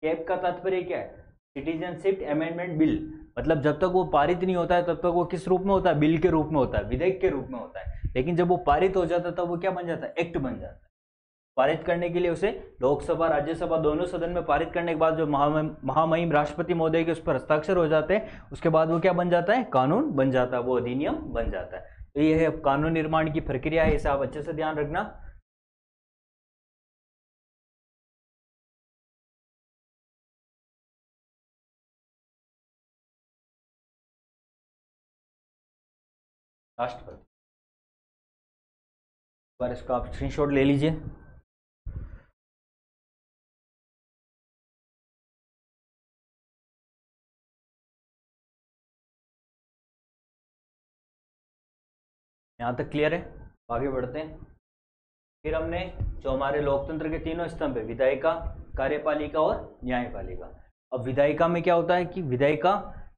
केब का तात्पर्य क्या है, सिटीजनशिप अमेंडमेंट बिल। मतलब जब तक वो पारित नहीं होता है तब तक वो किस रूप में होता है, बिल के रूप में होता है, विधेयक के रूप में होता है। लेकिन जब वो पारित हो जाता है तब वो क्या बन जाता है, एक्ट बन जाता है। पारित करने के लिए उसे लोकसभा राज्यसभा दोनों सदन में पारित करने के बाद जो महामहिम राष्ट्रपति महोदय के उस पर हस्ताक्षर हो जाते हैं, उसके बाद वो क्या बन जाता है, कानून बन जाता है, वो अधिनियम बन जाता है। तो ये है कानून निर्माण की प्रक्रिया है, इसे आप अच्छे से ध्यान रखना। राष्ट्रपति, एक बार इसका आप स्क्रीनशॉट ले लीजिए। यहाँ तक क्लियर है, आगे बढ़ते हैं। फिर हमने जो हमारे लोकतंत्र के तीनों स्तंभ है, विधायिका, कार्यपालिका और न्यायपालिका। अब विधायिका में क्या होता है कि विधायिका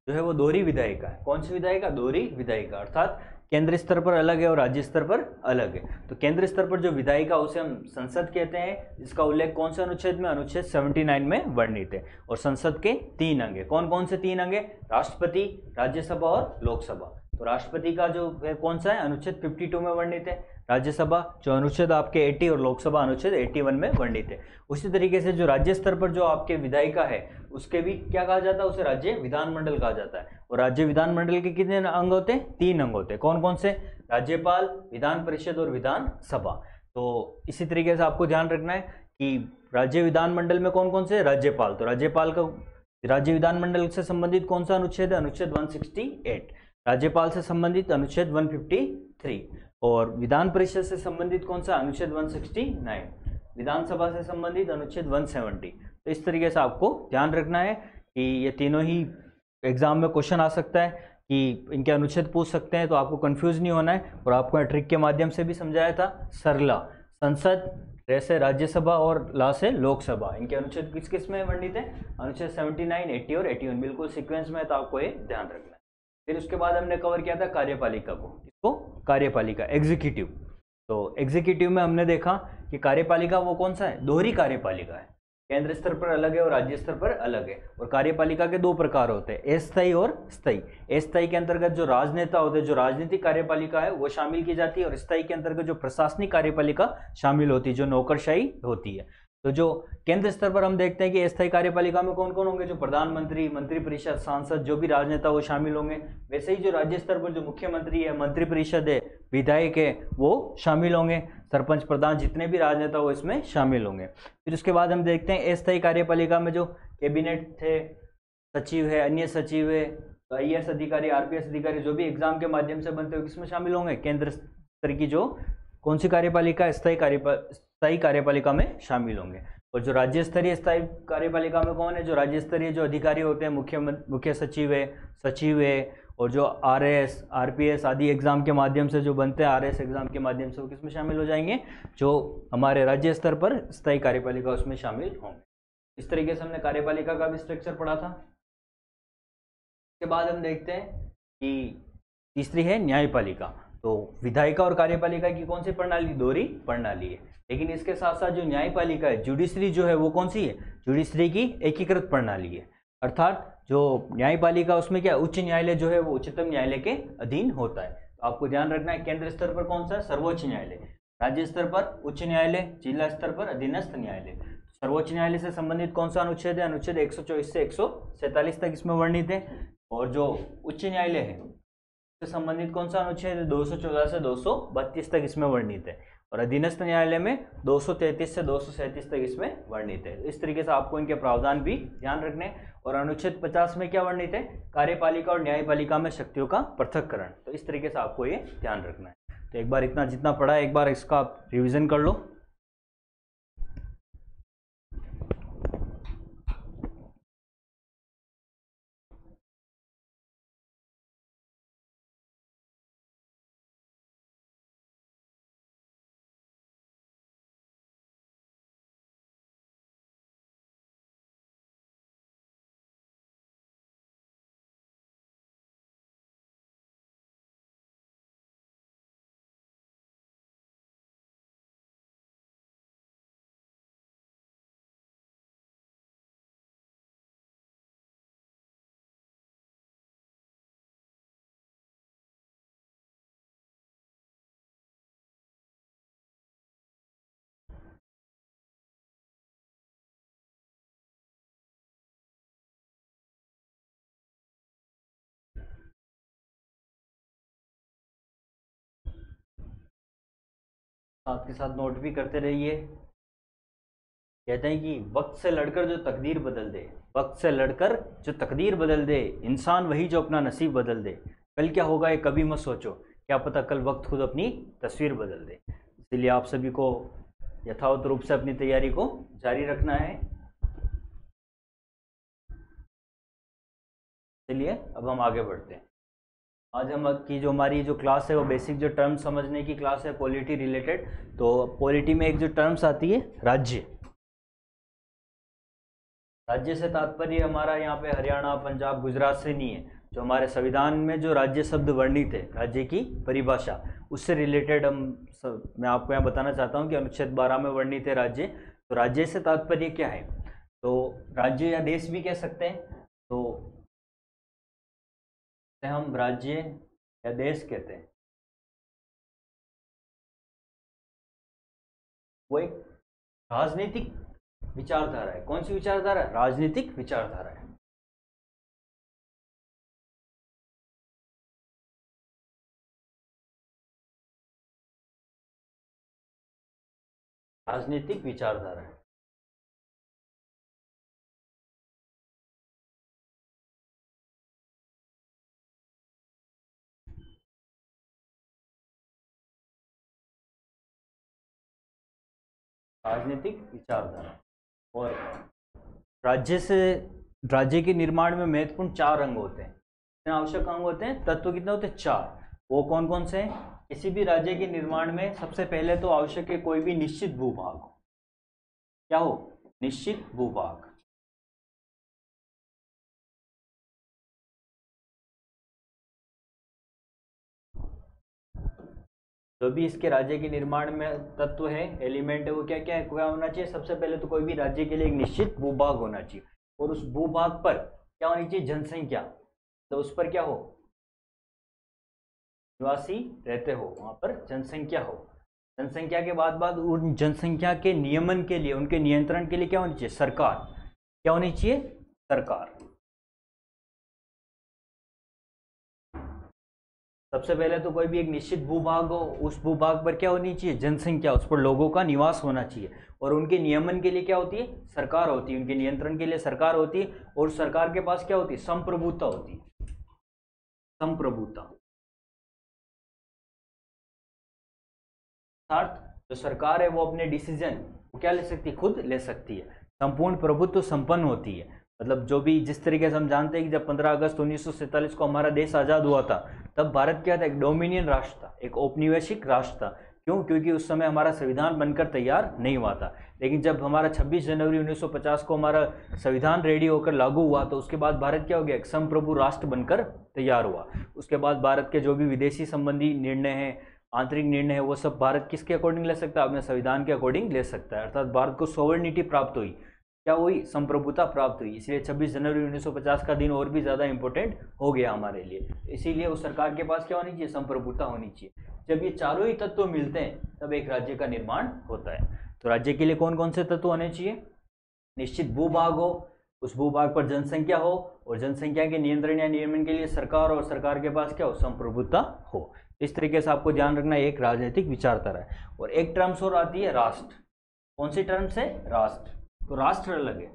जो है वो दोहरी विधायिका है। कौन सी विधायिका, दोहरी विधायिका, अर्थात केंद्र स्तर पर अलग है और राज्य स्तर पर अलग है। तो केंद्र स्तर पर जो विधायिका उसे हम संसद कहते हैं, जिसका उल्लेख कौन से अनुच्छेद में, अनुच्छेद 79 में वर्णित है। और संसद के 3 अंग है। कौन कौन से 3 अंग है, राष्ट्रपति, राज्यसभा और लोकसभा। तो राष्ट्रपति का जो है कौन सा है, अनुच्छेद 52 में वर्णित है। राज्यसभा जो अनुच्छेद आपके 80 और लोकसभा अनुच्छेद 81 में वर्णित है। उसी तरीके से जो राज्य स्तर पर जो आपके विधायिका है उसके भी क्या कहा जाता है, उसे राज्य विधानमंडल कहा जाता है। और राज्य विधानमंडल के कितने अंग होते हैं, 3 अंग होते हैं। कौन कौन से, राज्यपाल, विधान परिषद और विधानसभा। तो इसी तरीके से आपको ध्यान रखना है कि राज्य विधानमंडल में कौन कौन से, राज्यपाल। तो राज्यपाल का राज्य विधानमंडल से संबंधित कौन सा अनुच्छेद है, अनुच्छेद 168। राज्यपाल से संबंधित अनुच्छेद 153। और विधान परिषद से संबंधित कौन सा, अनुच्छेद 169। विधानसभा से संबंधित अनुच्छेद 170। तो इस तरीके से आपको ध्यान रखना है कि ये तीनों ही एग्जाम में क्वेश्चन आ सकता है कि इनके अनुच्छेद पूछ सकते हैं, तो आपको कंफ्यूज नहीं होना है। और आपको ट्रिक के माध्यम से भी समझाया था। सरला, संसद, जैसे राज्यसभा और ला से लोकसभा, इनके अनुच्छेद किस किस में वर्णित है, अनुच्छेद 79, 80 और 81 बिल्कुल सीक्वेंस में है, तो आपको ये ध्यान रखना है। फिर उसके बाद हमने कवर किया था कार्यपालिका को। इसको कार्यपालिका, एग्जीक्यूटिव। तो एग्जीक्यूटिव में हमने देखा कि कार्यपालिका वो कौन सा है, दोहरी कार्यपालिका है। केंद्र स्तर पर अलग है और राज्य स्तर पर अलग है। और कार्यपालिका के 2 प्रकार होते हैं, अस्थायी और स्थायी। अस्थायी के अंतर्गत जो राजनेता होते हैं, जो राजनीतिक कार्यपालिका है वो शामिल की जाती है। और स्थायी के अंतर्गत जो प्रशासनिक कार्यपालिका शामिल होती है, जो नौकरशाही होती है। तो जो केंद्र स्तर पर हम देखते हैं कि अस्थायी कार्यपालिका में कौन कौन होंगे, जो प्रधानमंत्री, मंत्रिपरिषद, सांसद, जो भी राजनेता वो शामिल होंगे। वैसे ही जो राज्य स्तर पर जो मुख्यमंत्री है, मंत्रिपरिषद है, विधायक है, वो शामिल होंगे। सरपंच, प्रधान, जितने भी राजनेता वो इसमें शामिल होंगे। फिर उसके बाद हम देखते हैं अस्थायी कार्यपालिका में जो कैबिनेट थे, सचिव है, अन्य सचिव है, तो आईएएस अधिकारी, आरपीएस अधिकारी, जो भी एग्जाम के माध्यम से बनते हो, किसमें शामिल होंगे, केंद्र स्तर की जो कौन सी कार्यपालिका, स्थायी कार्यपालिका में शामिल होंगे। और जो राज्य स्तरीय स्थायी कार्यपालिका में कौन है, जो राज्य स्तरीय जो अधिकारी होते हैं, मुख्य सचिव है। और जो आरएएस, आरपीएस आदि एग्जाम के माध्यम से जो बनते हैं, आरएएस एग्जाम के माध्यम से वो किसमें शामिल हो जाएंगे, जो हमारे राज्य स्तर पर स्थायी कार्यपालिका उसमें शामिल होंगे। इस तरीके से हमने कार्यपालिका का भी स्ट्रक्चर पढ़ा था। उसके बाद हम देखते हैं कि तीसरी है न्यायपालिका। तो विधायिका और कार्यपालिका की कौन सी प्रणाली, दोहरी प्रणाली है। लेकिन इसके साथ साथ जो न्यायपालिका है, जुडिशरी जो है वो कौन सी है, जुडिशरी की एकीकृत प्रणाली है। अर्थात जो न्यायपालिका उसमें क्या, उच्च न्यायालय जो है वो उच्चतम न्यायालय के अधीन होता है। तो आपको ध्यान रखना है, केंद्र स्तर पर कौन सा है, सर्वोच्च न्यायालय। राज्य स्तर पर उच्च न्यायालय, जिला स्तर पर अधीनस्थ न्यायालय। सर्वोच्च न्यायालय से संबंधित कौन सा अनुच्छेद है, अनुच्छेद 124 से 147 तक इसमें वर्णित है। और जो उच्च न्यायालय है से संबंधित कौन सा अनुच्छेद है, 214 से 232 तक इसमें वर्णित है। और अधीनस्थ न्यायालय में 233 से 237 तक इसमें वर्णित है। इस तरीके से आपको इनके प्रावधान भी ध्यान रखने। और अनुच्छेद 50 में क्या वर्णित है, कार्यपालिका और न्यायपालिका में शक्तियों का पृथक्करण। तो इस तरीके से आपको ये ध्यान रखना है। तो एक बार इतना जितना पढ़ा है, एक बार इसका आप रिविजन कर लो। साथ के साथ नोट भी करते रहिए। कहते हैं कि वक्त से लड़कर जो तकदीर बदल दे, वक्त से लड़कर जो तकदीर बदल दे, इंसान वही जो अपना नसीब बदल दे। कल क्या होगा ये कभी मत सोचो, क्या पता कल वक्त खुद अपनी तस्वीर बदल दे। इसलिए आप सभी को यथावत रूप से अपनी तैयारी को जारी रखना है। चलिए अब हम आगे बढ़ते हैं। आज हम की जो हमारी जो क्लास है वो बेसिक जो टर्म समझने की क्लास है, पॉलिटी रिलेटेड। तो पॉलिटी में एक जो टर्म्स आती है राज्य। राज्य से तात्पर्य हमारा यहाँ पे हरियाणा, पंजाब, गुजरात से नहीं है। जो हमारे संविधान में जो राज्य शब्द वर्णित है, राज्य की परिभाषा, उससे रिलेटेड मैं आपको यहाँ बताना चाहता हूँ कि अनुच्छेद 12 में वर्णित है राज्य। तो राज्य से तात्पर्य क्या है? तो राज्य या देश भी कह सकते हैं। तो हम राज्य या देश कहते हैं। वो एक राजनीतिक विचारधारा है। कौन सी विचारधारा? राजनीतिक विचारधारा है। राजनीतिक विचारधारा है। राजनीतिक विचारधारा। और राज्य से राज्य के निर्माण में महत्वपूर्ण 4 अंग होते हैं। कितने आवश्यक अंग होते हैं? तत्व कितने होते हैं? 4। वो कौन कौन से हैं? किसी भी राज्य के निर्माण में सबसे पहले तो आवश्यक है कोई भी निश्चित भूभाग हो। क्या हो? निश्चित भूभाग। जो भी इसके राज्य के निर्माण में तत्व है, एलिमेंट है, वो क्या क्या है, क्या होना चाहिए? सबसे पहले तो कोई भी राज्य के लिए एक निश्चित भूभाग होना चाहिए। और उस भूभाग पर क्या होनी चाहिए? जनसंख्या। तो उस पर क्या हो? निवासी रहते हो, वहां पर जनसंख्या हो। जनसंख्या के बाद उन जनसंख्या के नियमन के लिए, उनके नियंत्रण के लिए क्या होनी चाहिए? सरकार। क्या होनी चाहिए? सरकार। सबसे पहले तो कोई भी एक निश्चित भूभाग हो, उस भूभाग पर क्या होनी चाहिए? जनसंख्या, उस पर लोगों का निवास होना चाहिए। और उनके नियमन के लिए क्या होती है? सरकार होती है। उनके नियंत्रण के लिए सरकार होती है। और सरकार के पास क्या होती है? संप्रभुता होती है। संप्रभुता अर्थात जो सरकार है वो अपने डिसीजन वो क्या ले सकती है? खुद ले सकती है। संपूर्ण प्रभुत्व संपन्न होती है। मतलब जो भी, जिस तरीके से हम जानते हैं कि जब 15 अगस्त 1947 को हमारा देश आज़ाद हुआ था, तब भारत क्या था? एक डोमिनियन राष्ट्र था, एक औपनिवेशिक राष्ट्र था। क्यों? क्योंकि उस समय हमारा संविधान बनकर तैयार नहीं हुआ था। लेकिन जब हमारा 26 जनवरी 1950 को हमारा संविधान रेडी होकर लागू हुआ, तो उसके बाद भारत क्या हो गया? एक संप्रभु राष्ट्र बनकर तैयार हुआ। उसके बाद भारत के जो भी विदेशी संबंधी निर्णय हैं, आंतरिक निर्णय है, वो सब भारत किसके अकॉर्डिंग ले सकता है? अपने संविधान के अकॉर्डिंग ले सकता है। अर्थात भारत को सोवर्निटी प्राप्त हुई। क्या हुई? संप्रभुता प्राप्त हुई। इसलिए 26 जनवरी 1950 का दिन और भी ज़्यादा इंपॉर्टेंट हो गया हमारे लिए। इसीलिए उस सरकार के पास क्या होनी चाहिए? संप्रभुता होनी चाहिए। जब ये चारों ही तत्व मिलते हैं तब एक राज्य का निर्माण होता है। तो राज्य के लिए कौन कौन से तत्व होने चाहिए? निश्चित भूभाग हो, उस भूभाग पर जनसंख्या हो, और जनसंख्या के नियंत्रण या नियमन के लिए सरकार, और सरकार के पास क्या हो? संप्रभुता हो। इस तरीके से आपको ध्यान रखना, एक राजनीतिक विचारधारा है। और एक टर्म्स और आती है राष्ट्र। कौन सी टर्म्स है? राष्ट्र। तो राष्ट्र अलग है।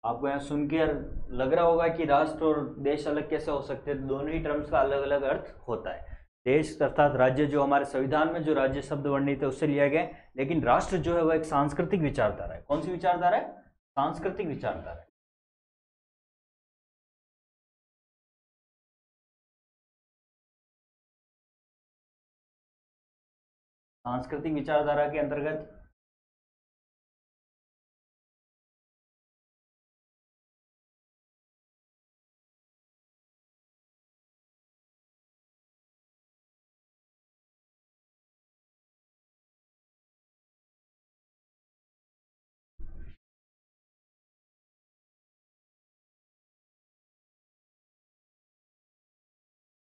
आपको यहाँ सुनकर लग रहा होगा कि राष्ट्र और देश अलग कैसे हो सकते हैं। दोनों ही टर्म्स का अलग अलग अर्थ होता है। देश अर्थात राज्य, जो हमारे संविधान में जो राज्य शब्द वर्णित है उससे लिया गया है। लेकिन राष्ट्र जो है वह एक सांस्कृतिक विचारधारा है। कौन सी विचारधारा है? सांस्कृतिक विचारधारा है। सांस्कृतिक विचारधारा के अंतर्गत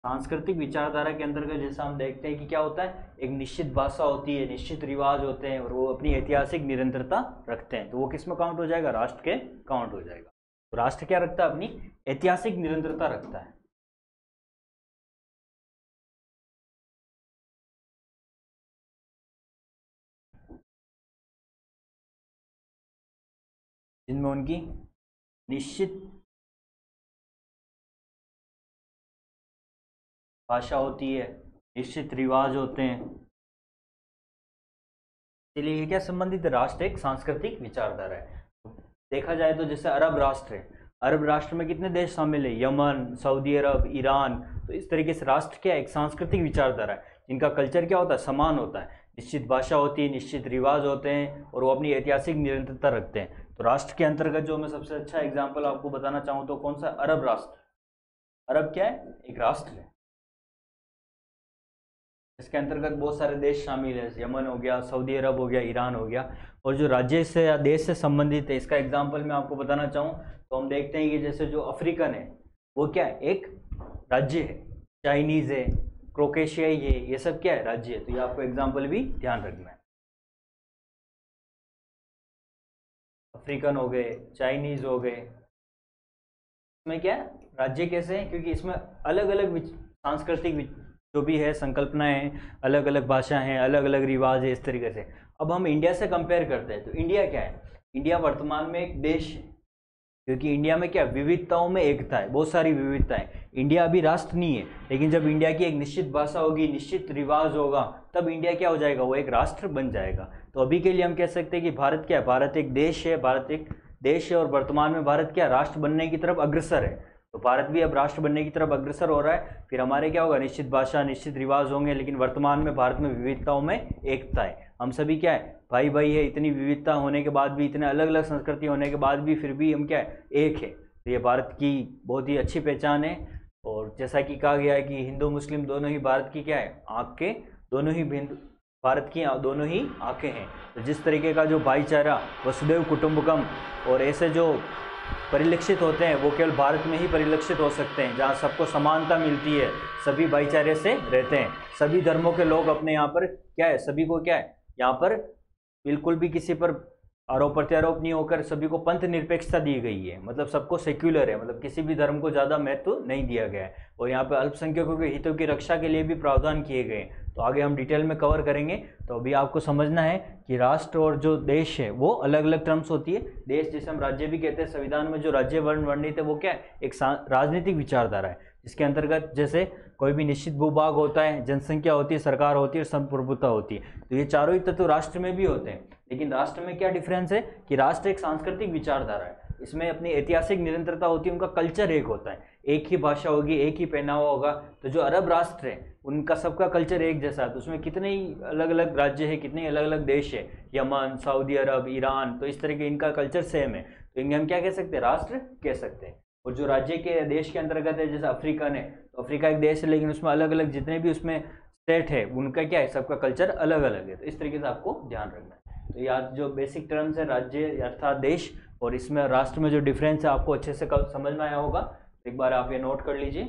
सांस्कृतिक विचारधारा के अंतर्गत जैसा हम देखते हैं कि क्या होता है? एक निश्चित भाषा होती है, निश्चित रिवाज होते हैं, और वो अपनी ऐतिहासिक निरंतरता रखते हैं। तो वो किस में काउंट हो जाएगा? राष्ट्र के काउंट हो जाएगा। तो राष्ट्र क्या रखता है? अपनी ऐतिहासिक निरंतरता रखता है। जिनमें उनकी निश्चित भाषा होती है, निश्चित रिवाज होते हैं। इसलिए ये क्या संबंधित है? राष्ट्र एक सांस्कृतिक विचारधारा है। देखा जाए तो जैसे अरब राष्ट्र है, अरब राष्ट्र में कितने देश शामिल है? यमन, सऊदी अरब, ईरान। तो इस तरीके से राष्ट्र क्या है? एक सांस्कृतिक विचारधारा है, जिनका कल्चर क्या होता है? समान होता है, निश्चित भाषा होती है, निश्चित रिवाज होते हैं और वो अपनी ऐतिहासिक निरंतरता रखते हैं। तो राष्ट्र के अंतर्गत जो मैं सबसे अच्छा एग्जाम्पल आपको बताना चाहूँ तो कौन सा? अरब राष्ट्र। अरब क्या है? एक राष्ट्र है। इसके अंतर्गत बहुत सारे देश शामिल है, यमन हो गया, सऊदी अरब हो गया, ईरान हो गया। और जो राज्य से या देश से संबंधित है, इसका एग्जाम्पल मैं आपको बताना चाहूँ तो हम देखते हैं कि जैसे जो अफ्रीकन है वो क्या है? एक राज्य है। चाइनीज है, क्रोकेशियाई है, ये सब क्या है? राज्य है। तो ये आपको एग्जाम्पल भी ध्यान रखना है। अफ्रीकन हो गए, चाइनीज हो गए, इसमें क्या है? राज्य कैसे हैं? क्योंकि इसमें अलग अलग सांस्कृतिक जो भी है संकल्पनाएं हैं, अलग अलग भाषा हैं, अलग अलग रिवाज है, इस तरीके से। अब हम इंडिया से कंपेयर करते हैं तो इंडिया क्या है? इंडिया वर्तमान में एक देश है, क्योंकि इंडिया में क्या? विविधताओं में एकता है, बहुत सारी विविधताएं। इंडिया अभी राष्ट्र नहीं है, लेकिन जब इंडिया की एक निश्चित भाषा होगी, निश्चित रिवाज होगा, तब इंडिया क्या हो जाएगा? वो एक राष्ट्र बन जाएगा। तो अभी के लिए हम कह सकते हैं कि भारत क्या है? भारत एक देश है, भारत एक देश है और वर्तमान में भारत क्या? राष्ट्र बनने की तरफ अग्रसर है। तो भारत भी अब राष्ट्र बनने की तरफ अग्रसर हो रहा है। फिर हमारे क्या होगा? निश्चित भाषा, निश्चित रिवाज होंगे, लेकिन वर्तमान में भारत में विविधताओं में एकता है। हम सभी क्या है? भाई भाई है। इतनी विविधता होने के बाद भी, इतने अलग अलग संस्कृति होने के बाद भी, फिर भी हम क्या है? एक है। तो ये भारत की बहुत ही अच्छी पहचान है। और जैसा कि कहा गया है कि हिंदू मुस्लिम दोनों ही भारत की क्या है? आँख के दोनों ही भारत की दोनों ही आंखें हैं। तो जिस तरीके का जो भाईचारा, वसुदेव कुटुंबकम, और ऐसे जो परिलक्षित होते हैं वो केवल भारत में ही परिलक्षित हो सकते हैं, जहाँ सबको समानता मिलती है, सभी भाईचारे से रहते हैं, सभी धर्मों के लोग अपने यहाँ पर क्या है? सभी को क्या है? यहाँ पर बिल्कुल भी किसी पर आरोप प्रत्यारोप नहीं होकर सभी को पंथ निरपेक्षता दी गई है। मतलब सबको सेक्युलर है, मतलब किसी भी धर्म को ज़्यादा महत्व नहीं दिया गया है। और यहाँ पे अल्पसंख्यकों के हितों की रक्षा के लिए भी प्रावधान किए गए। तो आगे हम डिटेल में कवर करेंगे। तो अभी आपको समझना है कि राष्ट्र और जो देश है वो अलग अलग टर्म्स होती है। देश जिसे हम राज्य भी कहते हैं, संविधान में जो राज्य वर्ण वर्णित है वो क्या है? एक राजनीतिक विचारधारा है, जिसके अंतर्गत जैसे कोई भी निश्चित भूभाग होता है, जनसंख्या होती है, सरकार होती है और संप्रभुता होती है। तो ये चारों ही तत्व राष्ट्र में भी होते हैं। लेकिन राष्ट्र में क्या डिफरेंस है कि राष्ट्र एक सांस्कृतिक विचारधारा है, इसमें अपनी ऐतिहासिक निरंतरता होती है, उनका कल्चर एक होता है, एक ही भाषा होगी, एक ही पहनावा होगा। तो जो अरब राष्ट्र है उनका सबका कल्चर एक जैसा है। तो उसमें कितने ही अलग अलग राज्य है, कितने अलग अलग देश है, यमन, सऊदी अरब, ईरान। तो इस तरह के इनका कल्चर सेम है, तो इन्हें हम क्या कह सकते हैं? राष्ट्र कह सकते हैं। और जो राज्य के देश के अंतर्गत है, जैसे अफ्रीकन है, तो अफ्रीका एक देश है, लेकिन उसमें अलग अलग जितने भी उसमें स्टेट है उनका क्या है? सबका कल्चर अलग अलग है। तो इस तरीके से आपको ध्यान रखना है। तो याद जो बेसिक टर्म्स है, राज्य अर्थात देश, और इसमें राष्ट्र में जो डिफरेंस है आपको अच्छे से कल समझ में आया होगा। एक बार आप ये नोट कर लीजिए।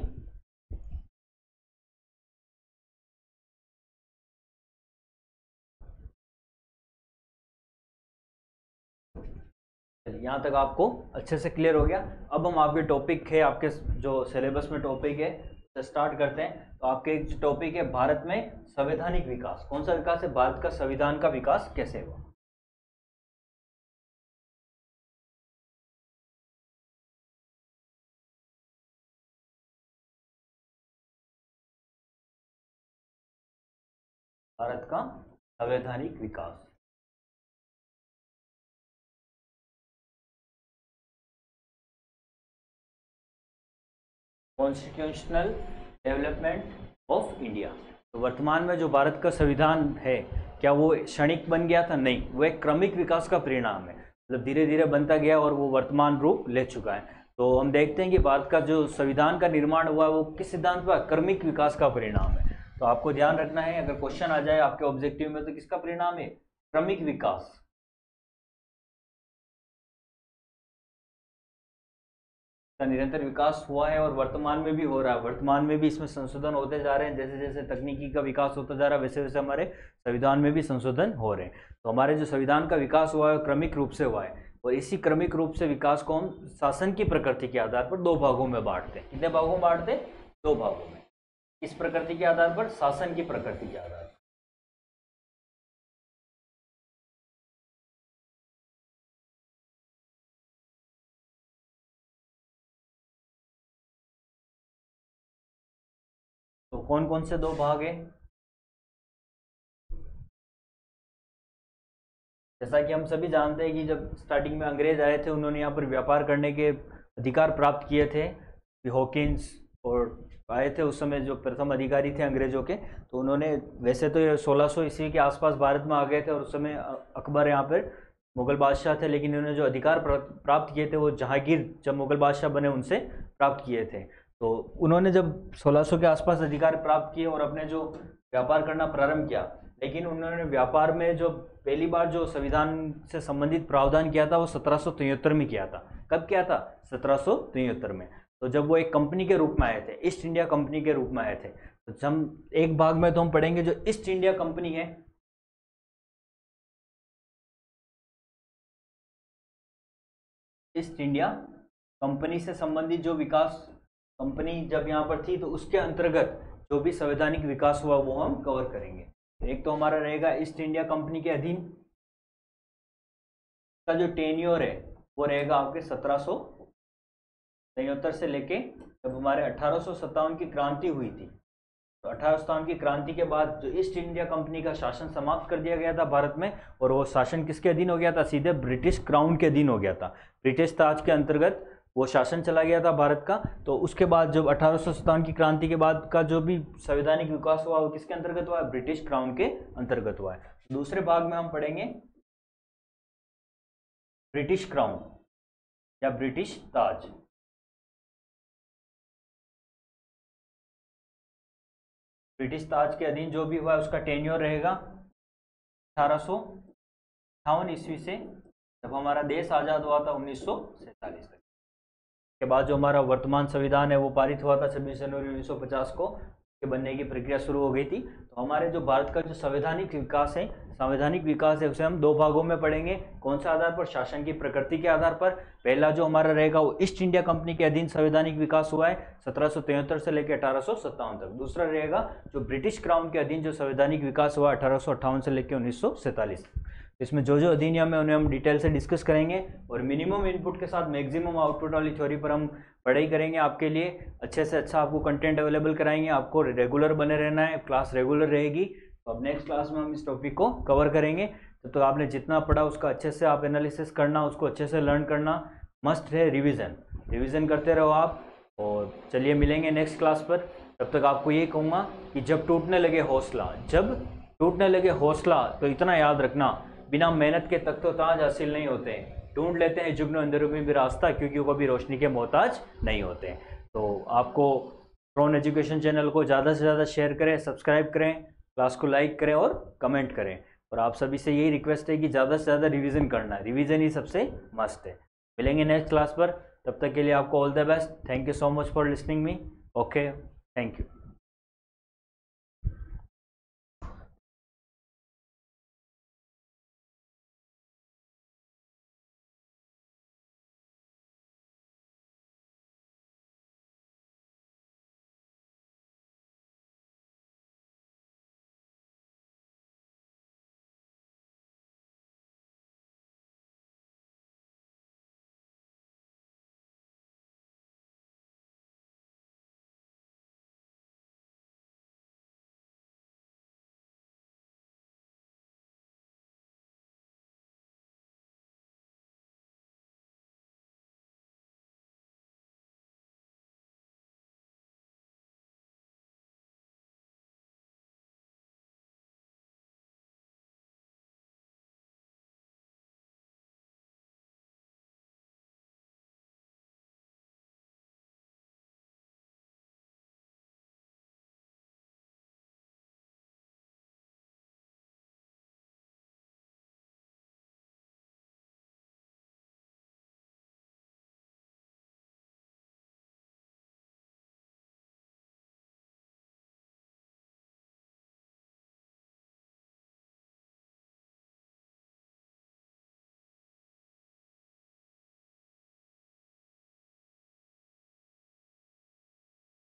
यहाँ तक आपको अच्छे से क्लियर हो गया। अब हम आपके टॉपिक है, आपके जो सिलेबस में टॉपिक है से स्टार्ट करते हैं। तो आपके टॉपिक है भारत में संवैधानिक विकास। कौन सा विकास है? भारत का संविधान का विकास कैसे हुआ। भारत का संवैधानिक विकास, कॉन्स्टिट्यूशनल डेवलपमेंट ऑफ इंडिया। तो वर्तमान में जो भारत का संविधान है, क्या वो क्षणिक बन गया था? नहीं, वो एक क्रमिक विकास का परिणाम है। मतलब धीरे धीरे बनता गया और वो वर्तमान रूप ले चुका है। तो हम देखते हैं कि भारत का जो संविधान का निर्माण हुआ वो किस सिद्धांत पर? क्रमिक विकास का परिणाम है। तो आपको ध्यान रखना है, अगर क्वेश्चन आ जाए आपके ऑब्जेक्टिव में तो किसका परिणाम है? क्रमिक विकास। का निरंतर विकास हुआ है और वर्तमान में भी हो रहा है। वर्तमान में भी इसमें संशोधन होते जा रहे हैं। जैसे जैसे तकनीकी का विकास होता जा रहा है, वैसे वैसे हमारे संविधान में भी संशोधन हो रहे हैं। तो हमारे जो संविधान का विकास हुआ है क्रमिक रूप से हुआ है। और इसी क्रमिक रूप से विकास को हम शासन की प्रकृति के आधार पर दो भागों में बांटते हैं। कितने भागों में बांटते हैं? दो भागों में। किस प्रकृति के आधार पर? शासन की प्रकृति के आधार पर। कौन कौन से दो भाग है? जैसा कि हम सभी जानते हैं कि जब स्टार्टिंग में अंग्रेज आए थे, उन्होंने यहाँ पर व्यापार करने के अधिकार प्राप्त किए थे। हॉकिंस और आए थे उस समय, जो प्रथम अधिकारी थे अंग्रेजों के। तो उन्होंने, वैसे तो ये 1600 ईस्वी के आसपास भारत में आ गए थे और उस समय अकबर यहाँ पर मुगल बादशाह थे, लेकिन उन्होंने जो अधिकार प्राप्त किए थे वो जहांगीर जब मुगल बादशाह बने उनसे प्राप्त किए थे। तो उन्होंने जब 1600 के आसपास अधिकार प्राप्त किए और अपने जो व्यापार करना प्रारंभ किया, लेकिन उन्होंने व्यापार में जो पहली बार जो संविधान से संबंधित प्रावधान किया था वो 1773 में किया था। कब किया था? 1773 में। तो जब वो एक कंपनी के रूप में आए थे, ईस्ट इंडिया कंपनी के रूप में आए थे। तो हम एक भाग में तो हम पढ़ेंगे जो ईस्ट इंडिया कंपनी है, ईस्ट इंडिया कंपनी से संबंधित जो विकास, कंपनी जब यहाँ पर थी तो उसके अंतर्गत जो भी संवैधानिक विकास हुआ वो हम कवर करेंगे। एक तो हमारा रहेगा ईस्ट इंडिया कंपनी के अधीन का जो टेन्योर है वो रहेगा आपके 1773 से लेके जब हमारे 1857 की क्रांति हुई थी। तो 1857 की क्रांति के बाद जो ईस्ट इंडिया कंपनी का शासन समाप्त कर दिया गया था भारत में, और वो शासन किसके अधीन हो गया था? सीधे ब्रिटिश क्राउन के अधीन हो गया था। ब्रिटिश ताज के अंतर्गत वो शासन चला गया था भारत का। तो उसके बाद जब 1857 की क्रांति के बाद का जो भी संवैधानिक विकास हुआ वो किसके अंतर्गत हुआ है? ब्रिटिश क्राउन के अंतर्गत हुआ है। दूसरे भाग में हम पढ़ेंगे ब्रिटिश क्राउन या ब्रिटिश ताज। ब्रिटिश ताज के अधीन जो भी हुआ है उसका टेन्योर रहेगा 1858 ईस्वी से जब हमारा देश आज़ाद हुआ था 1947 तक। के बाद जो हमारा वर्तमान संविधान है वो पारित हुआ था 26 जनवरी 1950 को, के बनने की प्रक्रिया शुरू हो गई थी। तो हमारे जो भारत का जो संवैधानिक विकास है उसे हम दो भागों में पढ़ेंगे। कौन सा आधार पर? शासन की प्रकृति के आधार पर। पहला जो हमारा रहेगा वो ईस्ट इंडिया कंपनी के अधीन संवैधानिक विकास हुआ है 1773 से लेकर 1857 तक। दूसरा रहेगा जो ब्रिटिश क्राउन के अधीन जो संवैधानिक विकास हुआ 1858 से लेकर 1947। इसमें जो जो अधिनियम है उन्हें हम डिटेल से डिस्कस करेंगे और मिनिमम इनपुट के साथ मैक्सिमम आउटपुट वाली थ्योरी पर हम पढ़ाई करेंगे। आपके लिए अच्छे से अच्छा आपको कंटेंट अवेलेबल कराएंगे। आपको रेगुलर बने रहना है, क्लास रेगुलर रहेगी। तो अब नेक्स्ट क्लास में हम इस टॉपिक को कवर करेंगे। तो आपने जितना पढ़ा उसका अच्छे से आप एनालिसिस करना, उसको अच्छे से लर्न करना मस्ट है। रिविज़न करते रहो आप। और चलिए मिलेंगे नेक्स्ट क्लास पर। तब तक आपको ये कहूँगा कि जब टूटने लगे हौसला तो इतना याद रखना, बिना मेहनत के तक तो ताज हासिल नहीं होते हैं। ढूंढ लेते हैं जुगनू अंधेरों में भी रास्ता, क्योंकि वो कभी रोशनी के मोहताज नहीं होते हैं। तो आपको क्रॉन एजुकेशन चैनल को ज़्यादा से ज़्यादा शेयर करें, सब्सक्राइब करें, क्लास को लाइक करें और कमेंट करें। और आप सभी से यही रिक्वेस्ट है कि ज़्यादा से ज़्यादा रिवीजन करना है। रिवीजन ही सबसे मस्त है। मिलेंगे नेक्स्ट क्लास पर। तब तक के लिए आपको all the best. Thank you so much for listening me. Okay, thank you.